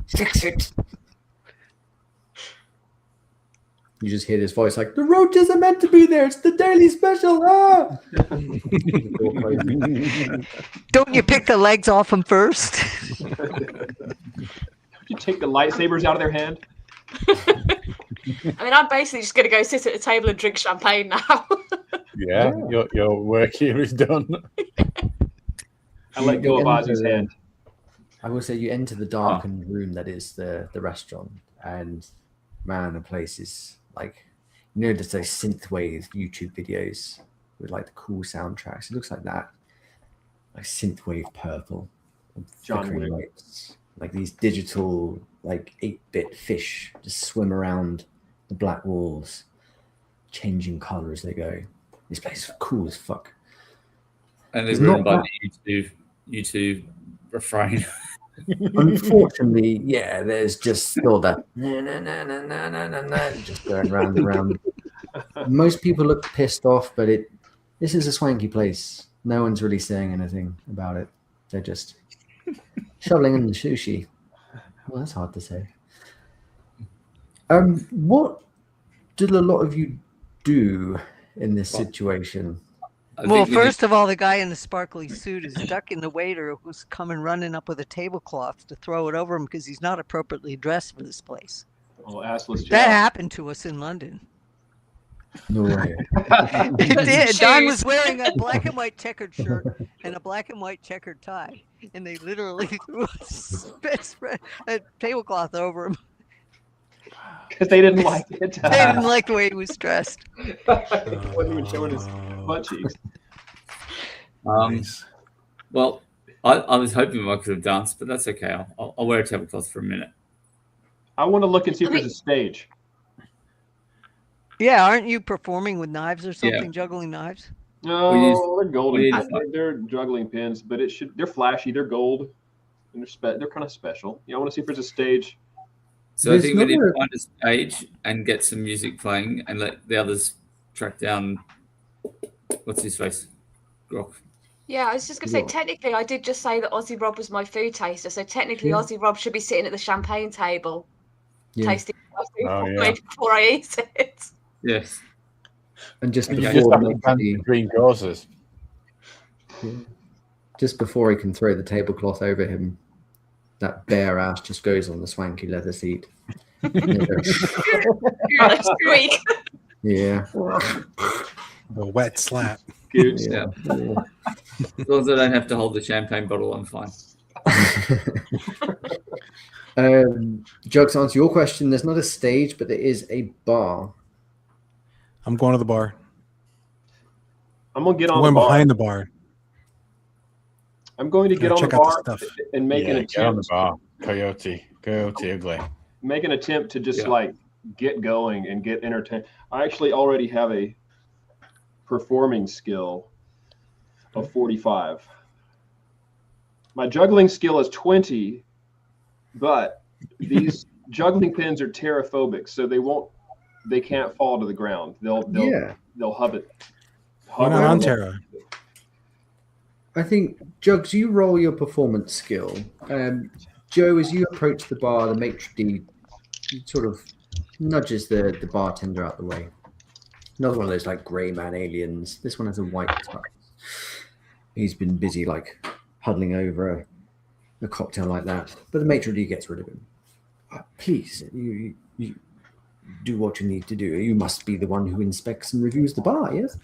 fix it. You just hear this voice like, the roaches are meant to be there. It's the daily special. Ah! Don't you pick the legs off them first? You take the lightsabers out of their hand. I mean, I'm basically just going to go sit at the table and drink champagne now. Yeah, your work here is done. I let go of Ozzy's hand. I will say you enter the darkened room that is the restaurant, and man, the place is like, there's those synthwave YouTube videos with like the cool soundtracks. It looks like that, like synthwave purple, John Wick. lights, like these digital, like 8-bit fish just swim around the black walls, changing color as they go. This place is cool as fuck. And it's written by the YouTube refrain. Unfortunately, yeah, there's just still that just going round and round. Most people look pissed off, but this is a swanky place. No one's really saying anything about it. They're just shoveling in the sushi. Well, that's hard to say. What did a lot of you do in this situation? Well, first of all, the guy in the sparkly suit is ducking the waiter who's coming running up with a tablecloth to throw it over him because he's not appropriately dressed for this place. Oh, assless That Jack. happened to us in London. No way. It did. Don was Shoes. wearing a black and white checkered shirt and a black and white checkered tie, and they literally threw a tablecloth over him. Because they didn't like it. They didn't like the way he was dressed. He wasn't even showing his butt cheeks. Nice. Well, I was hoping I could have danced, but that's okay. I'll wear a tablecloth for a minute. I want to look and see if there's a stage. Yeah, aren't you performing with knives or something, Yeah. juggling knives? No, they're golden. we use- They're juggling pins, but they're flashy. They're gold, and they're kind of special. I want to see if there's a stage. So There's I think we need not to find a stage and get some music playing and let the others track down. What's his face? Grok. Yeah, I was just going to say, Right. technically, I did just say that Aussie Rob was my food taster. So technically, Yeah. Aussie Rob should be sitting at the champagne table, Yeah. tasting my food Oh, for yeah. me before I eat it. Yes. And just You Okay. just before, have to dance the- between courses. just before he can throw the tablecloth over him, that bare ass just goes on the swanky leather seat. Squeak. Yeah. A wet slap. Good. Yeah. As long as I don't have to hold the champagne bottle, I'm fine. Jugs, to answer your question, there's not a stage, but there is a bar. I'm going to the bar. I'm gonna get I'm on going the bar. behind the bar. I'm going to get Gotta on the check out bar the stuff. and make an Get on the attempt. bar. Coyote ugly. Make an attempt to just Yeah. like get going and get entertained. I actually already have a performing skill of 45. My juggling skill is 20, but these juggling pins are terrophobic, so they can't fall to the ground. They'll hover. Why not on Terra? I think, Jugs, you roll your performance skill. Joe, as you approach the bar, the maitre d' sort of nudges the bartender out the way. Another one of those like grey man aliens. This one has a white tux. He's been busy like huddling over a cocktail like that. But the maitre d' gets rid of him. Please, you do what you need to do. You must be the one who inspects and reviews the bar, yes?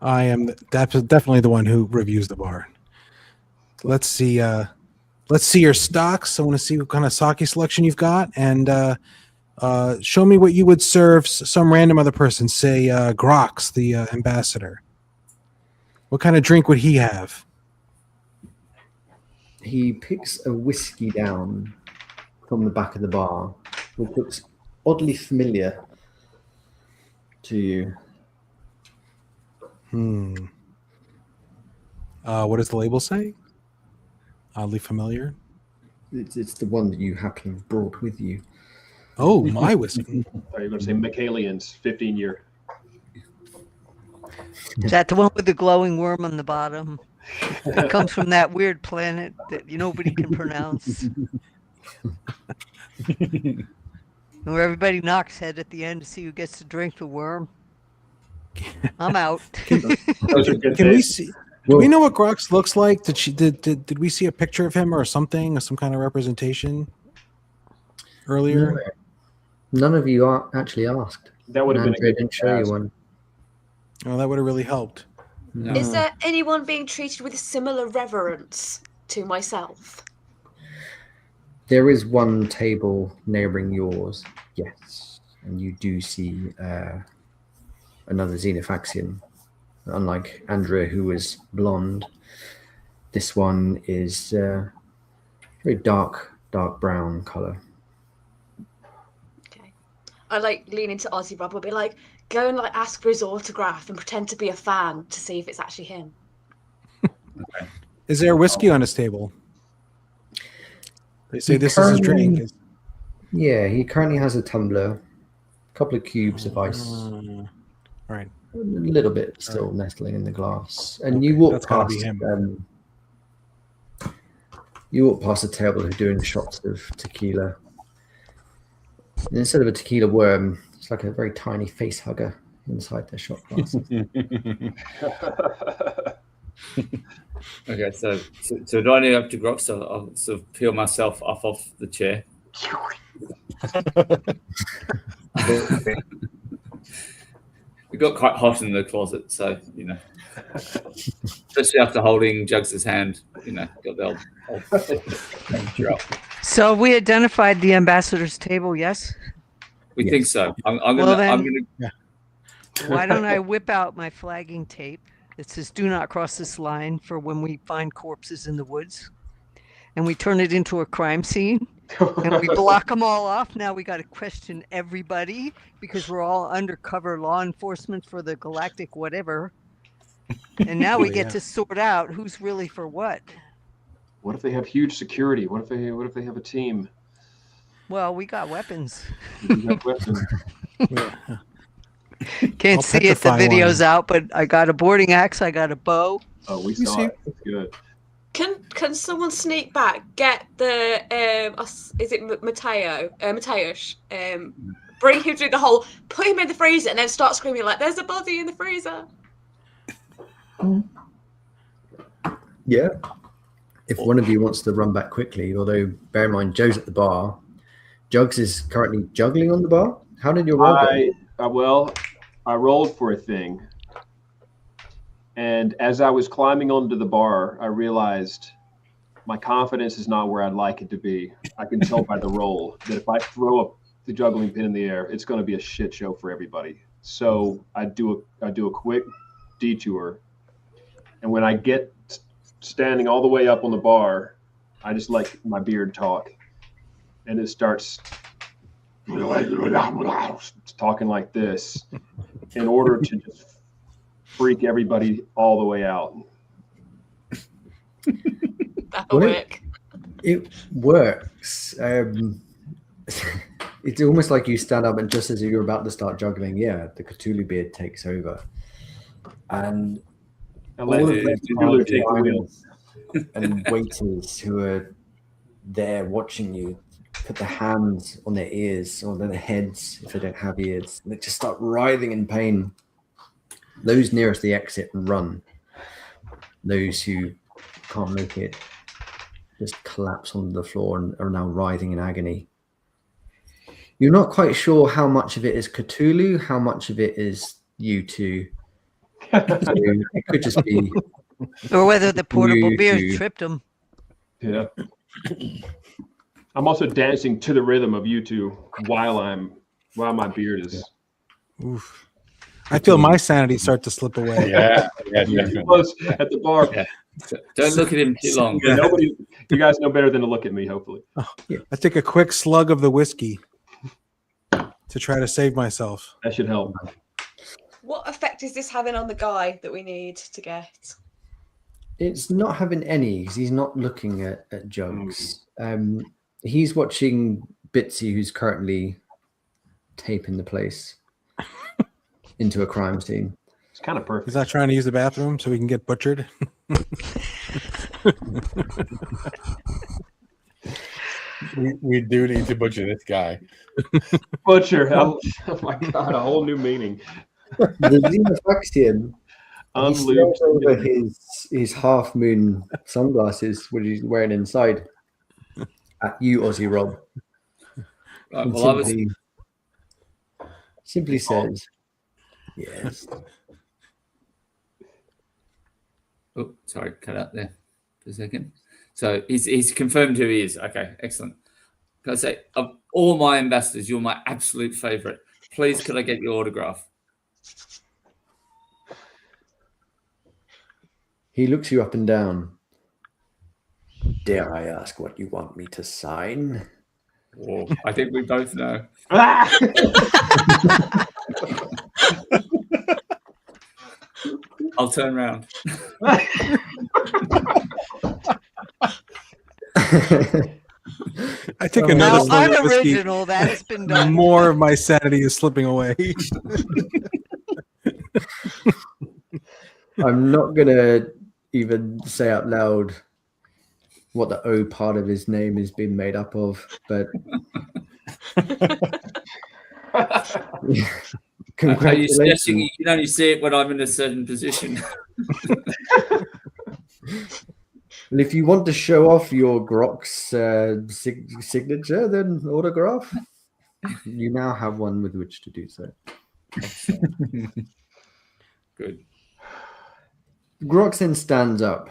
I am definitely the one who reviews the bar. Let's see your stocks. I want to see what kind of sake selection you've got, and show me what you would serve some random other person. Say Grox, the ambassador. What kind of drink would he have? He picks a whiskey down from the back of the bar, which looks oddly familiar to you. What does the label say? Oddly familiar. It's the one that you happen to have brought with you. Oh, my whiskey. Are you going to say Michaelian's 15-year? Is that the one with the glowing worm on the bottom? It comes from that weird planet that nobody can pronounce. Where everybody knocks head at the end to see who gets to drink the worm. I'm out. Those are good Can we days. see? Do we know what Grox looks like? Did we see a picture of him or something, or some kind of representation earlier? None of you are actually asked. That would have been a Andrea good didn't show you ask. one. Oh, that would have really helped. No. Is there anyone being treated with similar reverence to myself? There is one table neighboring yours, yes, and you do see another Xenophaxian. Unlike Andrea, who is blonde, this one is very dark brown color. Okay. I like lean into Aussie Rob and be like, go and like ask for his autograph and pretend to be a fan to see if it's actually him. Is there whiskey on his table? They say this is his drink. Yeah, he currently has a tumbler, a couple of cubes of ice, Right. a little bit still nestling in the glass. And Okay, you walk that's gotta past be him. you walk past a table who are doing shots of tequila. And instead of a tequila worm, it's It's like a very tiny face hugger inside the shot glass. Okay, so do I need up to grok? So I'll sort of peel myself off the chair. It got quite hot in the closet, so especially after holding Jugs' hand, got the old So we identified the ambassador's table, yes? We think so. I'm Well, gonna. Why don't I whip out my flagging tape that says "Do not cross this line" for when we find corpses in the woods, and we turn it into a crime scene, and we block them all off. Now we got to question everybody because we're all undercover law enforcement for the galactic whatever, and now we get to sort out who's really for what. What if they have huge security? What if they have a team? Well, we got weapons. We got weapons. Can't I'll see it. The petrify video's one. out, but I got a boarding axe. I got a bow. Oh, we You saw see- it. That's good. Can someone sneak back? Get the is it Mateusz? Bring him through the hole, put him in the freezer, and then start screaming like, "There's a body in the freezer!" Yeah. If one of you wants to run back quickly, although bear in mind Joe's at the bar, Jugs is currently juggling on the bar. How did your roll go? I rolled for a thing, and as I was climbing onto the bar, I realized my confidence is not where I'd like it to be. I can tell by the roll that if I throw up the juggling pin in the air, it's going to be a shit show for everybody. So I do a quick detour, and when I get standing all the way up on the bar, I just let my beard talk, and it starts talking like this in order to just freak everybody all the way out. That'll work. It works. It's almost like you stand up and just as you're about to start juggling, the Cthulhu beard takes over. And all of the Cthulhu take the wheel. and waiters who are there watching you put their hands on their ears or their heads if they don't have ears, and they just start writhing in pain. Those nearest the exit run. Those who can't make it just collapse on the floor and are now writhing in agony. You're not quite sure how much of it is Cthulhu, how much of it is you two. So it could just be, Or whether the portable You beers two. tripped them. Yeah. I'm also dancing to the rhythm of you two while my beard is Oof. I feel my sanity start to slip away. Yeah, definitely. close at the bar. Yeah. Don't look at him too long. Nobody, you guys know better than to look at me, hopefully. I take a quick slug of the whiskey to try to save myself. That should help. What effect is this having on the guy that we need to get? it's not having any because he's not looking at Jugs. He's watching Bitsy, who's currently taping the place into a crime scene. It's kind of perfect. He's not trying to use the bathroom so we can get butchered. We do need to butcher this guy. Butcher. Oh my God, a whole new meaning. The Xenofaxian, he Unlubed. stares over his half moon sunglasses, which he's wearing inside, at you, Aussie Rob. Right, and well, I was simply says, yes. Oh, sorry, cut out there for a second. So he's confirmed who he is. Okay, excellent. Can I say, of all my ambassadors, you're my absolute favorite. Please, could I get your autograph? He looks you up and down. Dare I ask what you want me to sign? Oh, I think we both know. I'll turn around. I take Oh, another No, slug I'm of whiskey. original. That has been done. More of my sanity is slipping away. I'm not going to even say out loud what the O part of his name has been made up of, but Are you suggesting Congratulations. you can only see it when I'm in a certain position? Well, if you want to show off your Grok's signature, then autograph. You now have one with which to do so. Good. Grox then stands up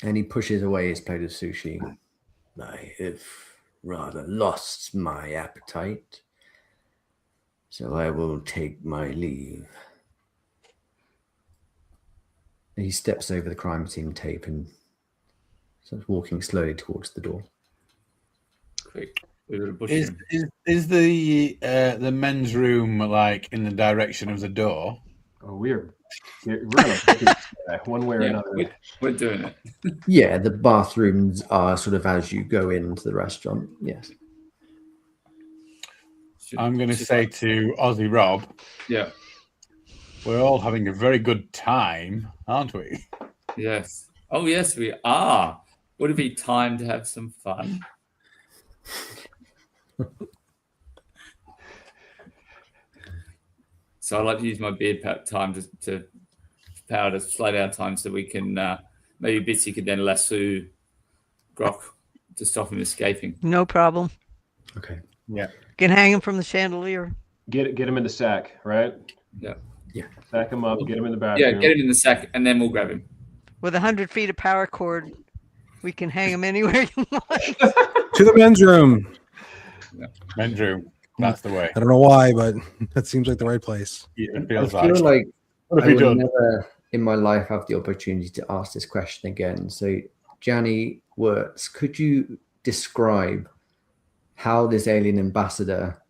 and he pushes away his plate of sushi. I have rather lost my appetite, so I will take my leave. He steps over the crime scene tape and starts walking slowly towards the door. Quick. We would have pushed Is him. is the men's room like in the direction of the door? Oh, we're gonna do that one way or Yeah, another. we're doing it. Yeah, the bathrooms are sort of as you go into the restaurant. Yes. I'm going to say to Aussie Rob, Yeah. we're all having a very good time, aren't we? Yes. Oh, yes, we are. Would it be time to have some fun? So I like to use my beard time to power to slow down time so we can maybe Bitsy could then lasso Grok to stop him escaping. No problem. Okay. Yeah. Can hang him from the chandelier. Get him in the sack, right? Yeah. Yeah. Sack him up. Get him in the Yeah, bathroom. get him in the sack and then we'll grab him. With 100 feet of power cord, we can hang him anywhere you want. To the men's room. Men's room. That's the way. I don't know why, but that seems like the right place. It I feels feel like What I have you will done? never in my life have the opportunity to ask this question again. So, Janny Wurts, could you describe how this alien ambassador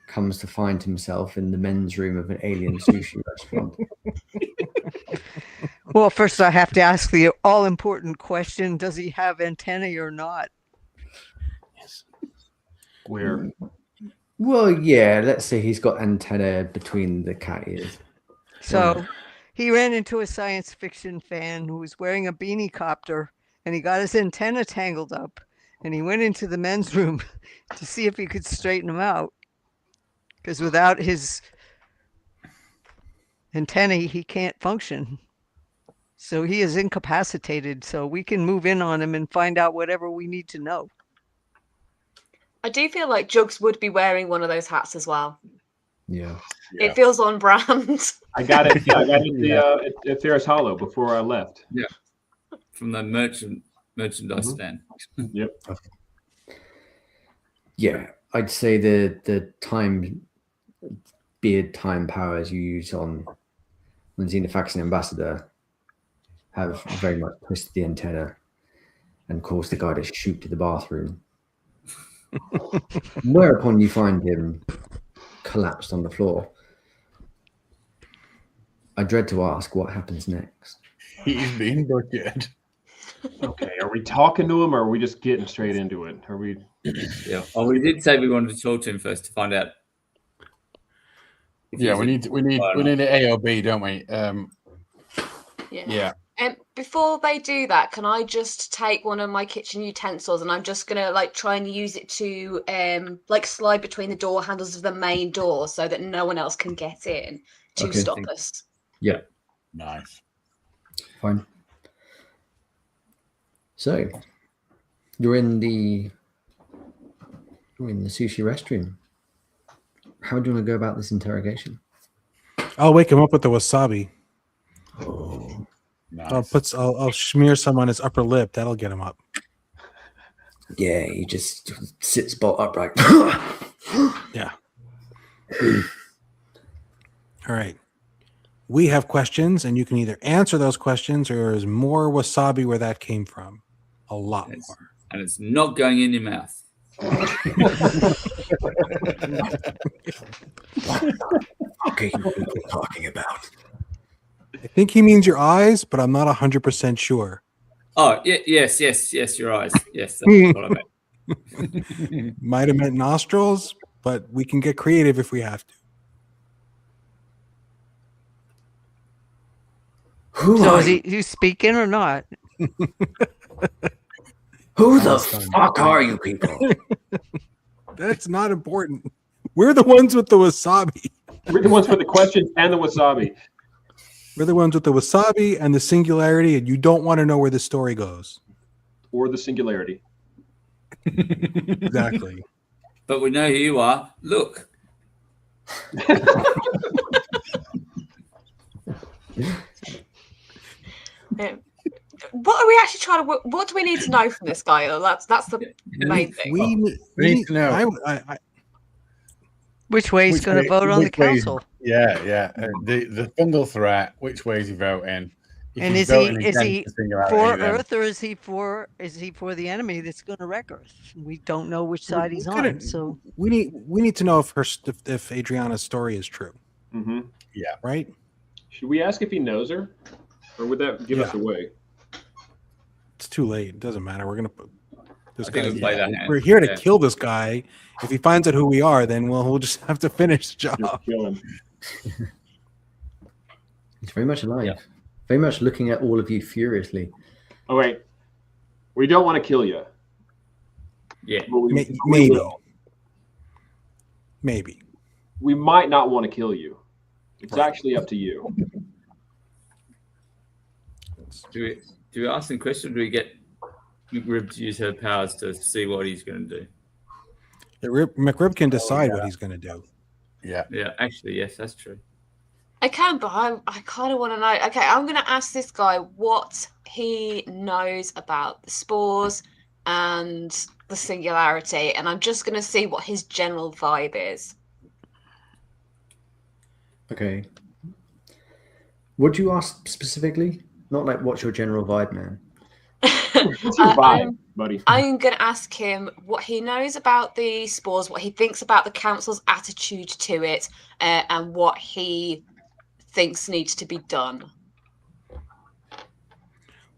comes to find himself in the men's room of an alien sushi restaurant? Well, first I have to ask the all-important question: does he have antennae or not? Where? Well, yeah, let's say he's got antenna between the cat ears. So he ran into a science fiction fan who was wearing a beanie copter, and he got his antenna tangled up, and he went into the men's room to see if he could straighten them out. Because without his antennae, he can't function. So he is incapacitated. So we can move in on him and find out whatever we need to know. I do feel like Jugs would be wearing one of those hats as well. Yeah. It feels on brand. I got it. I got it at Ferris Hollow before I left. Yeah. From the merchandise stand. Yep. Yeah, I'd say the beard time powers you use on Xenofaxin Ambassador have very much twisted the antenna and caused the guy to shoot to the bathroom. Whereupon you find him collapsed on the floor. I dread to ask what happens next. He's being butchered. Okay. Are we talking to him, or are we just getting straight into it? Are we? Yeah. Oh, we did say we wanted to talk to him first to find out. Yeah, we need an A or B, don't we? Yeah. And before they do that, can I just take one of my kitchen utensils and I'm just gonna like try and use it to like slide between the door handles of the main door so that no one else can get in to stop us. Yeah. Nice. Fine. So you're in the sushi restroom. How do you want to go about this interrogation? I'll wake him up with the wasabi. Oh, Nice. I'll smear some on his upper lip. That'll get him up. yeah, he just sits bolt upright. Yeah. All right. We have questions, and you can either answer those questions or there's more wasabi where that came from. A lot more. And it's not going in your mouth. Okay, what are you talking about? I think he means your eyes, but I'm not 100% sure. Oh, yes, your eyes. Yes, that's what I meant. Might have meant nostrils, but we can get creative if we have to. So is he speaking or not? Who the fuck are you people? That's not important. We're the ones with the wasabi. We're the ones with the questions and the wasabi. We're the ones with the wasabi and the singularity, and you don't want to know where the story goes. Or the singularity. Exactly. But we know who you are. Look. What are we actually trying to? What do we need to know from this guy? That's the main thing. We need to know. Which way he's going to vote on the council? Yeah. The fungal threat. Which way is he voting? If And he's is voting he against the singularity, for then- Earth, or is he for the enemy that's going to wreck Earth? We don't know which side he's on. So we need to know if Adriana's story is true. Mm-hmm. Yeah. Right. Should we ask if he knows her, or would that give us away? It's too late. It doesn't matter. We're gonna put this I think guy. we'll play that hand. We're here to Yeah. kill this guy. If he finds out who we are, then we'll just have to finish the job. Just kill him. He's very much alive. Yeah. Very much looking at all of you furiously. Oh wait, we don't want to kill you. Yeah. But we Maybe. will. Maybe. We might not want to kill you. It's actually up to you. Do we ask him questions, or do we get McRib to use her powers to see what he's going to do? McRib can decide what he's going to do. Yeah. Yeah, actually, yes, that's true. I can, but I kind of want to know. Okay, I'm going to ask this guy what he knows about the spores and the singularity, and I'm just going to see what his general vibe is. Okay. What do you ask specifically? Not like what's your general vibe, man. What's your vibe, buddy? I'm going to ask him what he knows about the spores, what he thinks about the council's attitude to it, and what he thinks needs to be done.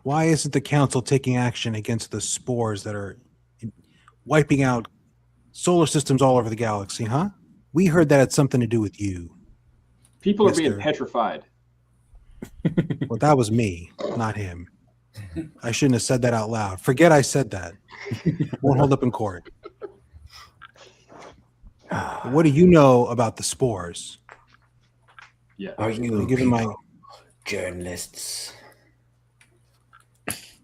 Why isn't the council taking action against the spores that are wiping out solar systems all over the galaxy, huh? We heard that had something to do with you. People are being Mister. petrified. Well, that was me, not him. I shouldn't have said that out loud. Forget I said that. Won't hold up in court. What do you know about the spores? Yeah. Are you Given my journalists?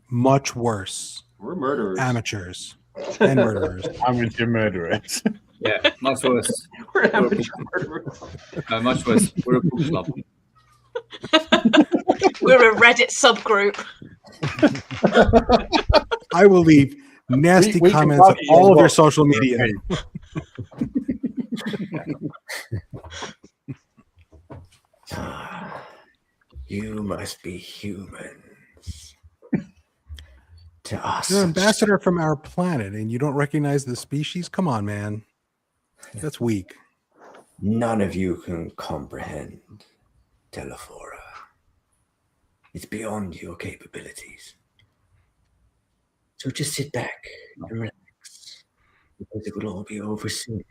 much worse We're murderers. amateurs and murderers. Amateur murderers. Yeah, much worse. We're amateur murderers. No, much worse. We're a book club. We're a Reddit subgroup. I will leave nasty We can comments on copy all your of your book. social media. You must be humans. To us. You're an ambassador from our planet and you don't recognize the species? Come on, man. That's weak. None of you can comprehend Telefora. It's beyond your capabilities. So just sit back and relax, because it will all be over soon.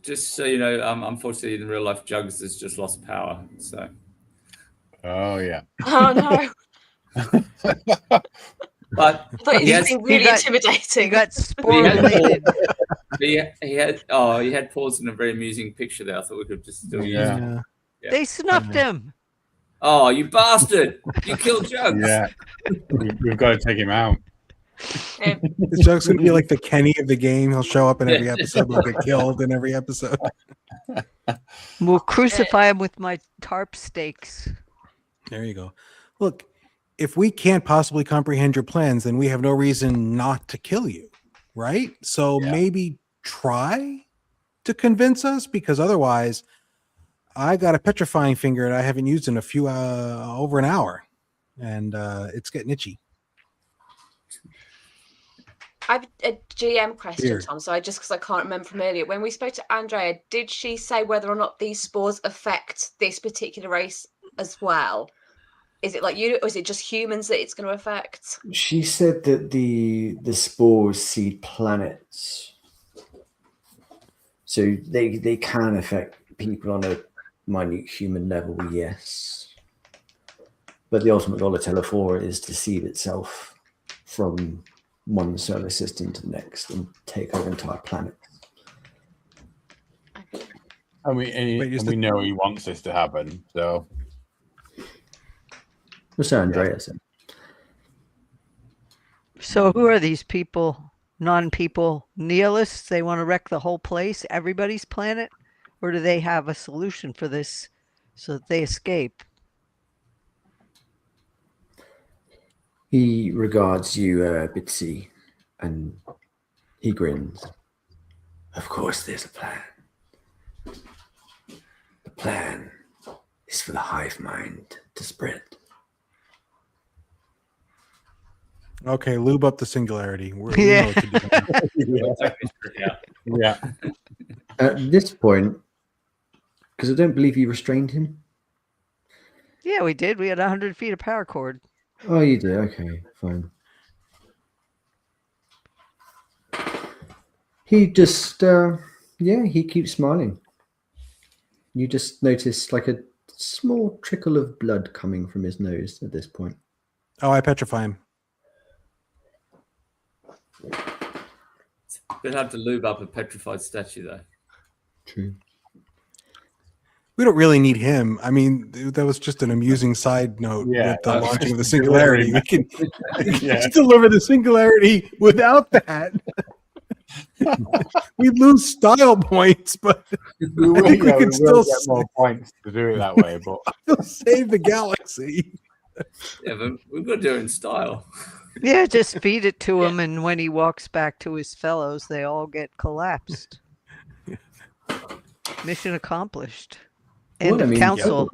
Just so you know, unfortunately, in real life, Jugs has just lost power. So, Oh yeah. Oh no. but I thought he you has, being really He intimidating. got spore related. he had paused in a very amusing picture there. I thought we could just still use. Yeah. it. Yeah. They snuffed him. Oh, you bastard! You killed Jugs. Yeah. We've got to take him out. This joke's going to be like the Kenny of the game. He'll show up in every episode, but get killed in every episode. We'll crucify him with my tarp stakes. There you go. Look, if we can't possibly comprehend your plans, then we have no reason not to kill you, right? So maybe try to convince us, because otherwise I got a petrifying finger that I haven't used in a few over an hour, and it's getting itchy. I have a GM question, Weird. Tom. So because I can't remember from earlier, when we spoke to Andrea, did she say whether or not these spores affect this particular race as well? Is it like you, or is it just humans that it's going to affect? She said that the spores seed planets, so they can affect people on a minute human level, yes. But the ultimate goal of Telefora is to seed itself from one solar system to the next and take over entire planets. And we know he wants this to happen. So, What's Andrea said? So who are these people? Non-people nihilists? They want to wreck the whole place, everybody's planet? Or do they have a solution for this so that they escape? He regards you, Bitsy, and he grins. Of course, there's a plan. The plan is for the hive mind to spread. Okay, lube up the singularity. We Yeah. know what to do. yeah. At this point, because I don't believe you restrained him. Yeah, we did. We had 100 feet of power cord. Oh, you did. Okay, fine. He just, he keeps smiling. You just notice like a small trickle of blood coming from his nose at this point. Oh, I petrify him. They'd have to lube up a petrified statue, though. True. We don't really need him. I mean, that was just an amusing side note Yeah, with the that's launching of the just singularity. We can Yeah. just deliver the singularity without that. We lose style points, but We think we could still get more points to do it that way, but still save the galaxy. Yeah, but we've got to do it in style. Yeah, just feed it to him, and when he walks back to his fellows, they all get collapsed. Mission accomplished. End Well, I of mean, council.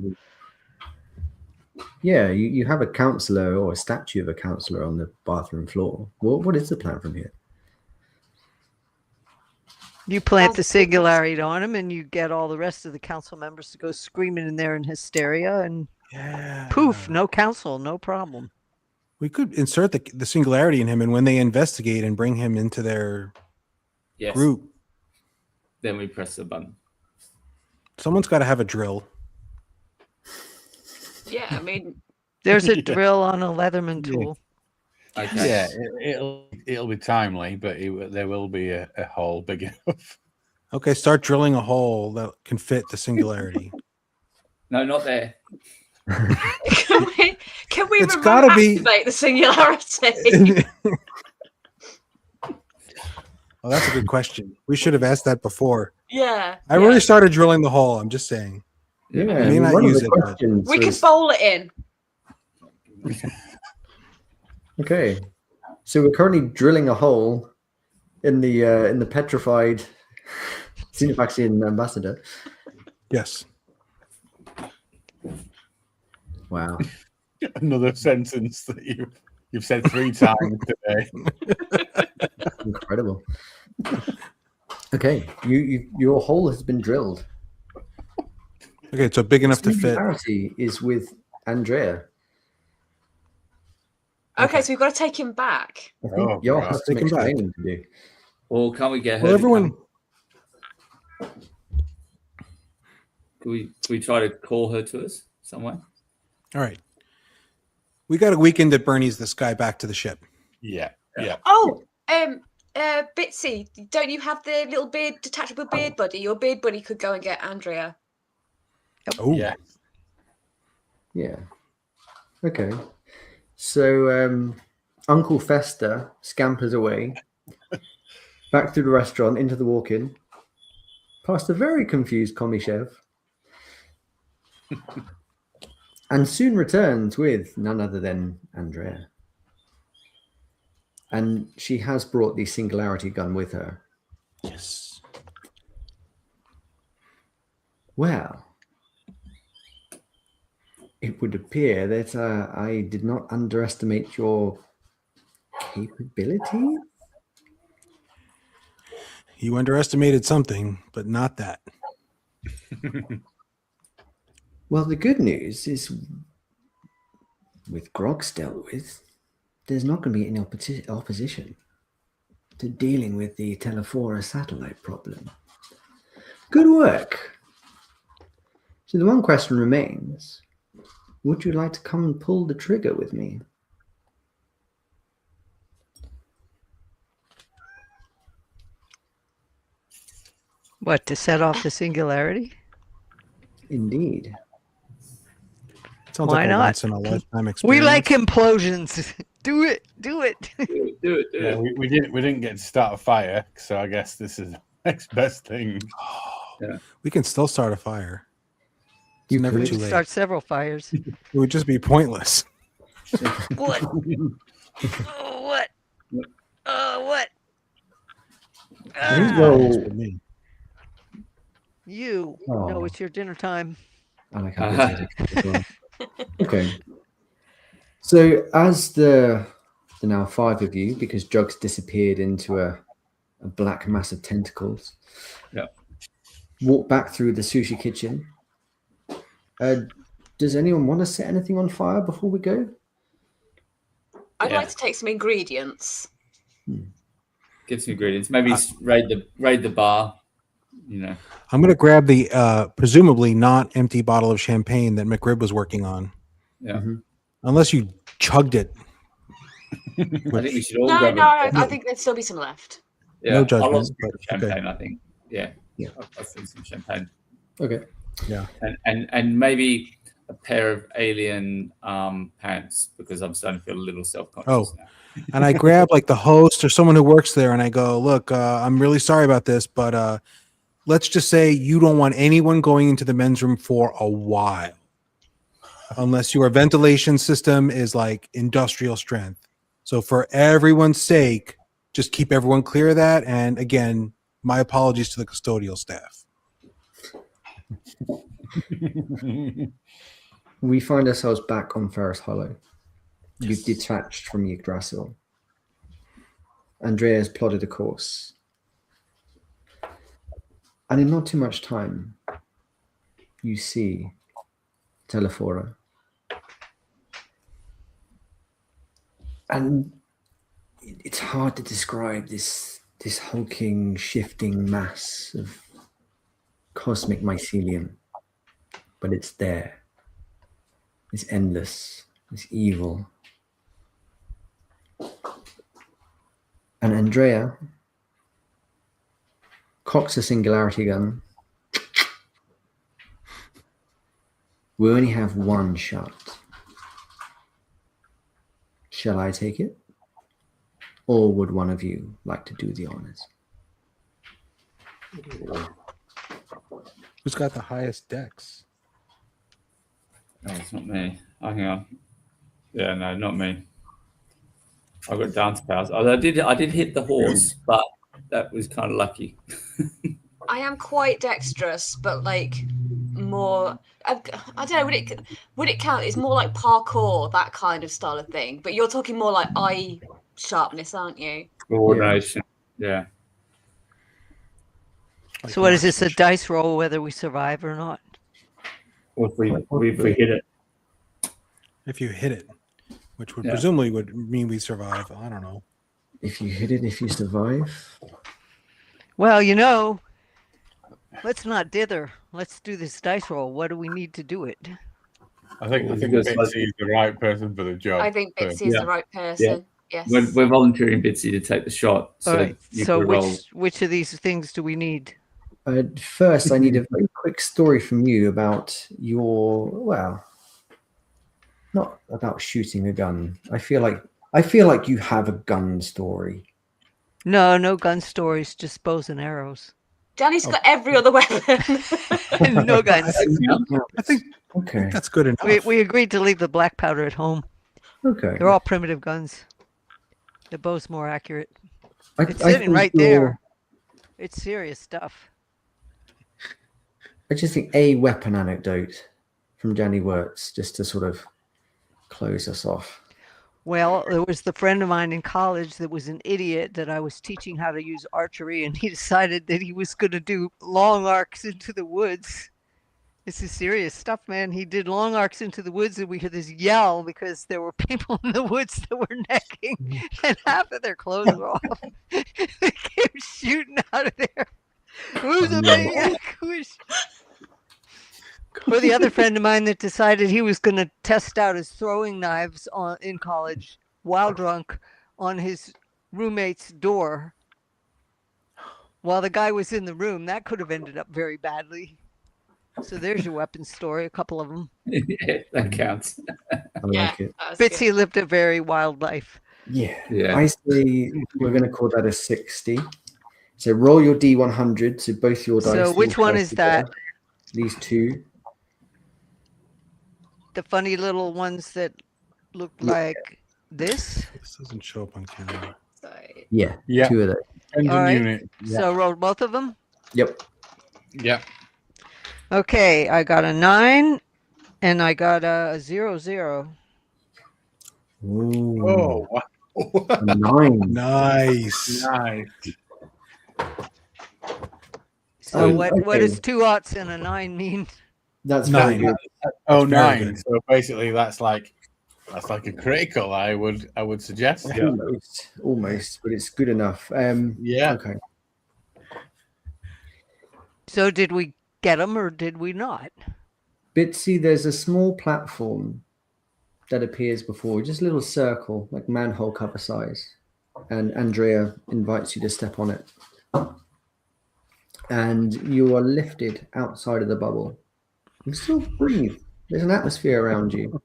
Yeah, you have a counselor or a statue of a counselor on the bathroom floor. What is the plan from here? You plant the singularity on him, and you get all the rest of the council members to go screaming in there in hysteria, and Yeah. poof, no council, no problem. We could insert the singularity in him, and when they investigate and bring him into their Yes. group, Then we press the button. someone's got to have a drill. Yeah, I mean, There's a Yeah. drill on a Leatherman tool. Okay. yeah, it'll be timely, but there will be a hole big enough. Okay, start drilling a hole that can fit the singularity. No, not there. can we It's remote gotta be- activate the singularity? Well, that's a good question. We should have asked that before. Yeah. I already started drilling the hole. I'm just saying. Yeah, I may not one of use the it, but- questions We could was- bowl it in. Okay, so we're currently drilling a hole in the petrified Xenovaxian ambassador. Yes. Wow, Another sentence that you've said 3 times today. incredible. Okay, your hole has been drilled. Okay, so big enough to fit. Singularity is with Andrea. Okay, so we've got to take him back. I think Oh, you'll God. have some Take him back. explaining to do. Or can we get her? Well, to everyone. come? Can we try to call her to us somewhere? All right. We got a weekend at Bernie's this guy back to the ship. Yeah. Oh, Bitsy, don't you have the little beard, detachable beard buddy? Your beard buddy could go and get Andrea. Oh, Yeah. Yeah. Okay. So Uncle Fester scampers away back through the restaurant into the walk-in, past a very confused commie chef, and soon returns with none other than Andrea. And she has brought the singularity gun with her. yes. Well, it would appear that I did not underestimate your capability. You underestimated something, but not that. Well, the good news is with Grog's dealt with, there's not going to be any opposition to dealing with the Telefora satellite problem. Good work. So the one question remains, would you like to come and pull the trigger with me? What, to set off the singularity? Indeed. Sounds Why like a not? once in a lifetime experience. We like implosions. Do it. Do it. Yeah, we didn't get to start a fire, so I guess this is the next best thing. We can still start a fire. It's You never could. too late. Start several fires. It would just be pointless. What? Oh, what? What? Please Ah, roll. For me. you. Oh. No, it's your dinner time. I like how busy it is as well. Okay. So as the now 5 of you, because Jugs disappeared into a black mass of tentacles, walk back through the sushi kitchen. Does anyone want to set anything on fire before we go? I'd like to take some ingredients. Get some ingredients. Maybe raid the bar. You know. I'm going to grab the presumably not empty bottle of champagne that McRib was working on. Yeah. Unless you chugged it. I think we should all No, grab I think there'd still be some left. Yeah, No judgment, I'll also but get champagne. okay. I think. Yeah. Yeah. I'll send some champagne. Okay. Yeah. And maybe a pair of alien pants because I'm starting to feel a little self-conscious now. And I grab like the host or someone who works there and I go, look, I'm really sorry about this, but let's just say you don't want anyone going into the men's room for a while. Unless your ventilation system is like industrial strength. So for everyone's sake, just keep everyone clear of that. And again, my apologies to the custodial staff. We find ourselves back on Ferris Hollow. You've detached from Yggdrasil. Andrea has plotted a course. And in not too much time, you see Telefora. And it's hard to describe this hulking, shifting mass of cosmic mycelium. But it's there. It's endless. It's evil. And Andrea cocks a singularity gun. We only have one shot. Shall I take it? Or would one of you like to do the honors? Who's got the highest dex? No, it's not me. Oh, hang on. Yeah, no, not me. I've got dance powers. Although I did hit the horse, but that was kind of lucky. I am quite dexterous, but like more. I don't know. Would it count? It's more like parkour, that kind of style of thing. But you're talking more like eye sharpness, aren't you? Coordination. Yeah. So what is this, a dice roll whether we survive or not? Or if we hit it. If you hit it, which would Yeah. presumably would mean we survive. I don't know. If you hit it, if you survive. Well, you know, let's not dither. Let's do this dice roll. What do we need to do it? I think Because, Bitsy is the right person for the job. I think Bitsy is the right person. Yes. We're volunteering Bitsy to take the shot. So All right. you So can roll. which of these things do we need? First, I need a very quick story from you about your, well, not about shooting a gun. I feel like you have a gun story. No gun stories, just bows and arrows. Janny's got every other weapon. No guns. I think Okay. that's good enough. We agreed to leave the black powder at home. Okay. They're all primitive guns. The bow's more accurate. It's I sitting think right there. It's serious stuff. I just think a weapon anecdote from Janny Wurts, just to sort of close us off. Well, there was the friend of mine in college that was an idiot that I was teaching how to use archery, and he decided that he was going to do long arcs into the woods. This is serious stuff, man. He did long arcs into the woods, and we heard this yell because there were people in the woods that were necking, and half of their clothes were off. They came shooting out of there. Who's a maniac? Or the other friend of mine that decided he was going to test out his throwing knives in college while drunk on his roommate's door while the guy was in the room. That could have ended up very badly. So there's your weapon story, a couple of them. Yeah, that counts. I like it. That was Bitsy good. lived a very wild life. Yeah. Yeah. I say we're going to call that a 60. So roll your D100. So both your dice. So which one is that? These two. The funny little ones that look like this? This doesn't show up on camera. So, Yeah. Yeah. Two of those. Engine All right. unit. Yeah. So roll both of them? Yep. Yeah. Okay, I got a 9 and I got a 0. Ooh, Oh, wow. a 9. Nice. Nice. So Oh, what does okay. 2 aughts and a 9 mean? That's very 9. good. Oh, very 9. good. So basically, that's like a critical. I would suggest. Yeah. Almost, but it's good enough. Yeah. Okay. So did we get them or did we not? Bitsy, there's a small platform that appears before, just a little circle, like manhole cover size. And Andrea invites you to step on it. And you are lifted outside of the bubble. You still breathe. There's an atmosphere around you.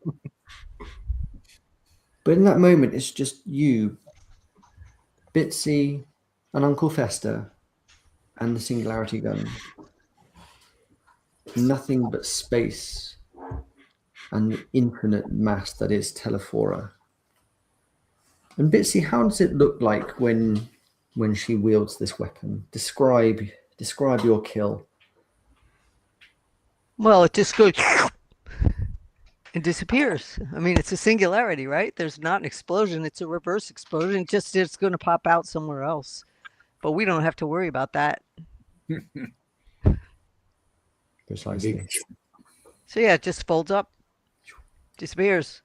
But in that moment, it's just you, Bitsy, and Uncle Fester, and the Singularity gun. Nothing but space and the infinite mass that is Telephora. And Bitsy, how does it look like when she wields this weapon? Describe your kill. Well, it just goes and disappears. I mean, it's a singularity, right? There's not an explosion. It's a reverse explosion. Just it's going to pop out somewhere else. But we don't have to worry about that. Precisely. So yeah, it just folds up, disappears.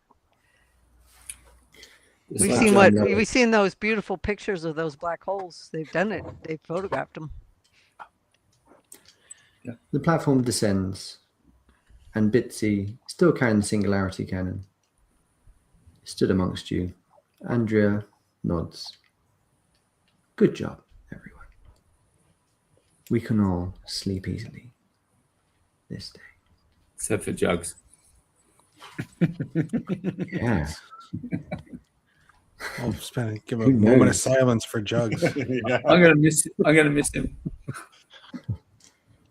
We've seen those beautiful pictures of those black holes. They've done it. They've photographed them. The platform descends, and Bitsy, still carrying the Singularity cannon, stood amongst you. Andrea nods. Good job, everyone. We can all sleep easily this day. Except for Jugs. Yeah. I'll give a Who moment of knows? silence for Jugs. Yeah. I'm gonna miss him.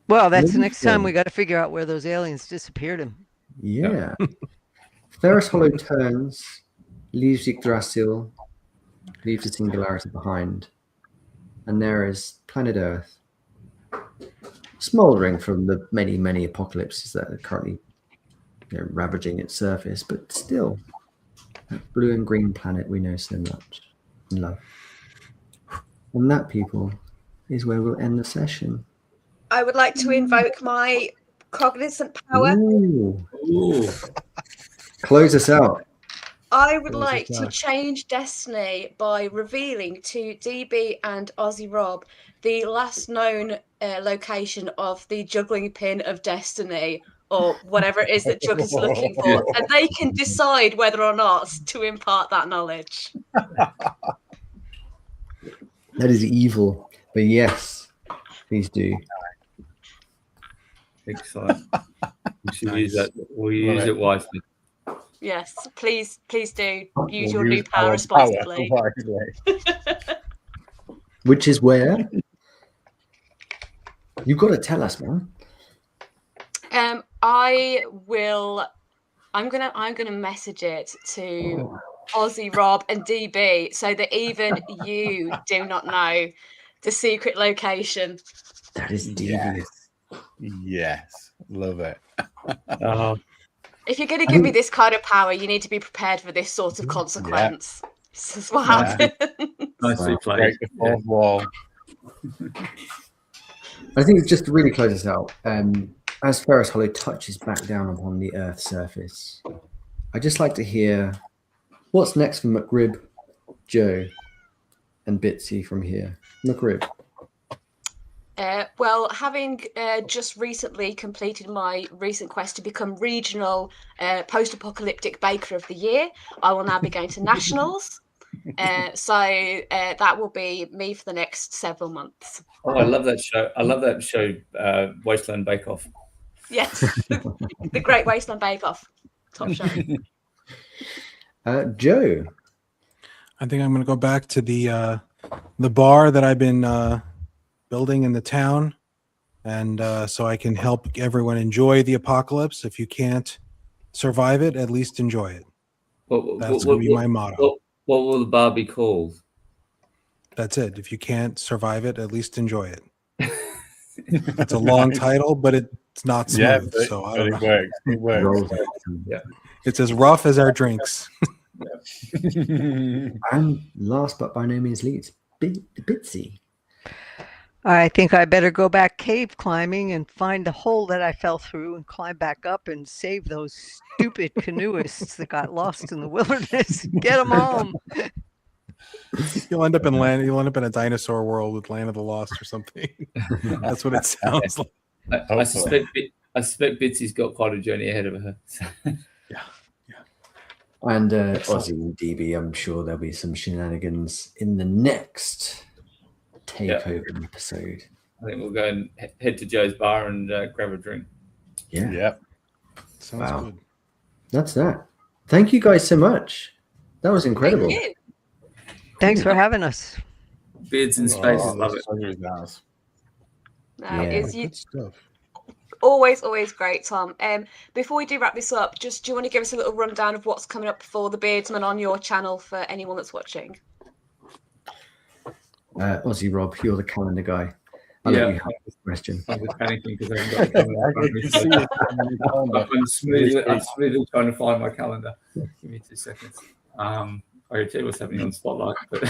Well, that's the Maybe next time so. we got to figure out where those aliens disappeared him. Yeah. Ferris Hollow turns, leaves Yggdrasil, leaves the Singularity behind, and there is planet Earth, smouldering from the many, many apocalypses that are currently ravaging its surface, but still, that blue and green planet we know so much and love. And that, people, is where we'll end the session. I would like to invoke my cognizant power. Ooh. Close us out. I would Close like us to out. change destiny by revealing to DB and Aussie Rob the last known location of the juggling pin of destiny, or whatever it is that Jug is looking for, and they can decide whether or not to impart that knowledge. That is evil, but yes, please do. Excellent. We should use Nice. that. We'll use it wisely. Yes, please do use We'll your use new power our responsibly. wisely. Which is where? You've got to tell us, man. I'm gonna message it to Aussie Rob and DB so that even you do not know the secret location. That is devious. Yes. Love it. If you're going to give me this kind of power, you need to be prepared for this sort of consequence. This is what happens. Nicely played. Break the fourth wall. I think just to really close this out, as Ferris Hollow touches back down upon the Earth's surface, I'd just like to hear what's next for McRib, Joe, and Bitsy from here. McRib. Well, having just recently completed my recent quest to become regional post-apocalyptic baker of the year, I will now be going to nationals. So that will be me for the next several months. Oh, I love that show. I love that show, Wasteland Bake Off. Yes, the Great Wasteland Bake Off. Top show. Joe. I think I'm going to go back to the bar that I've been building in the town, and so I can help everyone enjoy the apocalypse. If you can't survive it, at least enjoy it. That's going to be my motto. What will the bar be called? That's it. If you can't survive it, at least enjoy it. It's a long title, but it's not smooth. But, so I but don't it know. works. It works. Yeah. It's as rough as our drinks. And last but by no means least, Bitsy. I think I better go back cave climbing and find the hole that I fell through and climb back up and save those stupid canoeists that got lost in the wilderness. Get them home. You'll end up in a dinosaur world with Land of the Lost or something. That's what it sounds like. I suspect Bitsy's got quite a journey ahead of her. Yeah. And Ozzy and DB, I'm sure there'll be some shenanigans in the next takeover episode. I think we'll go and head to Joe's bar and grab a drink. Yeah. Sounds good. That's that. Thank you guys so much. That was incredible. Thank you. Thanks for having us. Beards in space. Love it. Good stuff. Always great, Tom. Before we do wrap this up, do you want to give us a little rundown of what's coming up for the Beardsman on your channel for anyone that's watching? Ozzy, Rob, you're the calendar guy. I'll let you have this question. I was panicking because I haven't got a calendar. I'm smoothly trying to find my calendar. Give me 2 seconds. I can tell you what's happening on Spotlight, but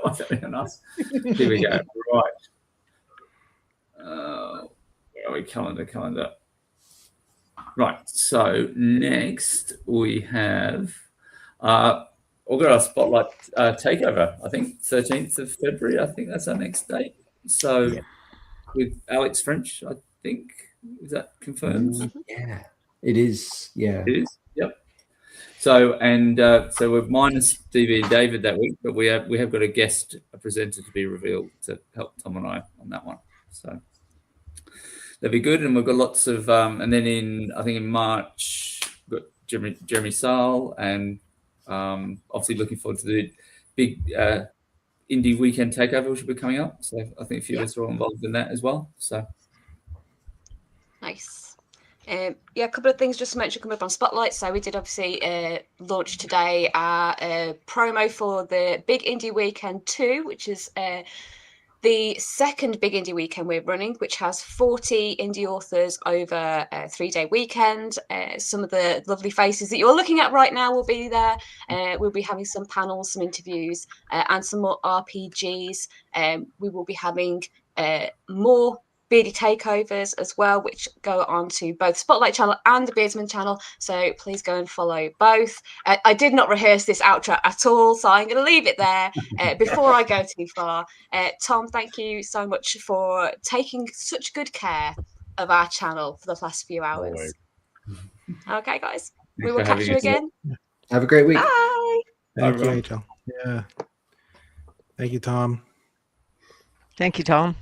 what's happening on us? Here we go. Right. Where are we? Calendar. Right. So next we have we've got our Spotlight takeover. I think 13th of February. I think that's our next date. So with Alex French, I think, is that confirmed? Yeah, it is. Yeah, it is. Yep. So so we're minus DB and David that week, but we have got a guest, a presenter to be revealed to help Tom and I on that one. So that'd be good. And we've got lots of and then in March we've got Jeremy Saal, and obviously looking forward to the big indie weekend takeover which will be coming up. So I think a few of us are all involved in that as well. So nice. A couple of things just to mention coming up on Spotlight. So we did obviously launch today our promo for the Big Indie Weekend 2, which is the second Big Indie Weekend we're running, which has 40 indie authors over a 3-day weekend. Some of the lovely faces that you're looking at right now will be there. We'll be having some panels, some interviews, and some more RPGs. We will be having more Beardy Takeovers as well, which go on to both Spotlight channel and the Beardsman channel. So please go and follow both. I did not rehearse this outro at all, so I'm going to leave it there before I go too far. Tom, thank you so much for taking such good care of our channel for the last few hours. Okay, guys, we will catch you again. Have a great week. Bye. Thank you, Rachel. Yeah. Thank you, Tom. Thank you, Tom.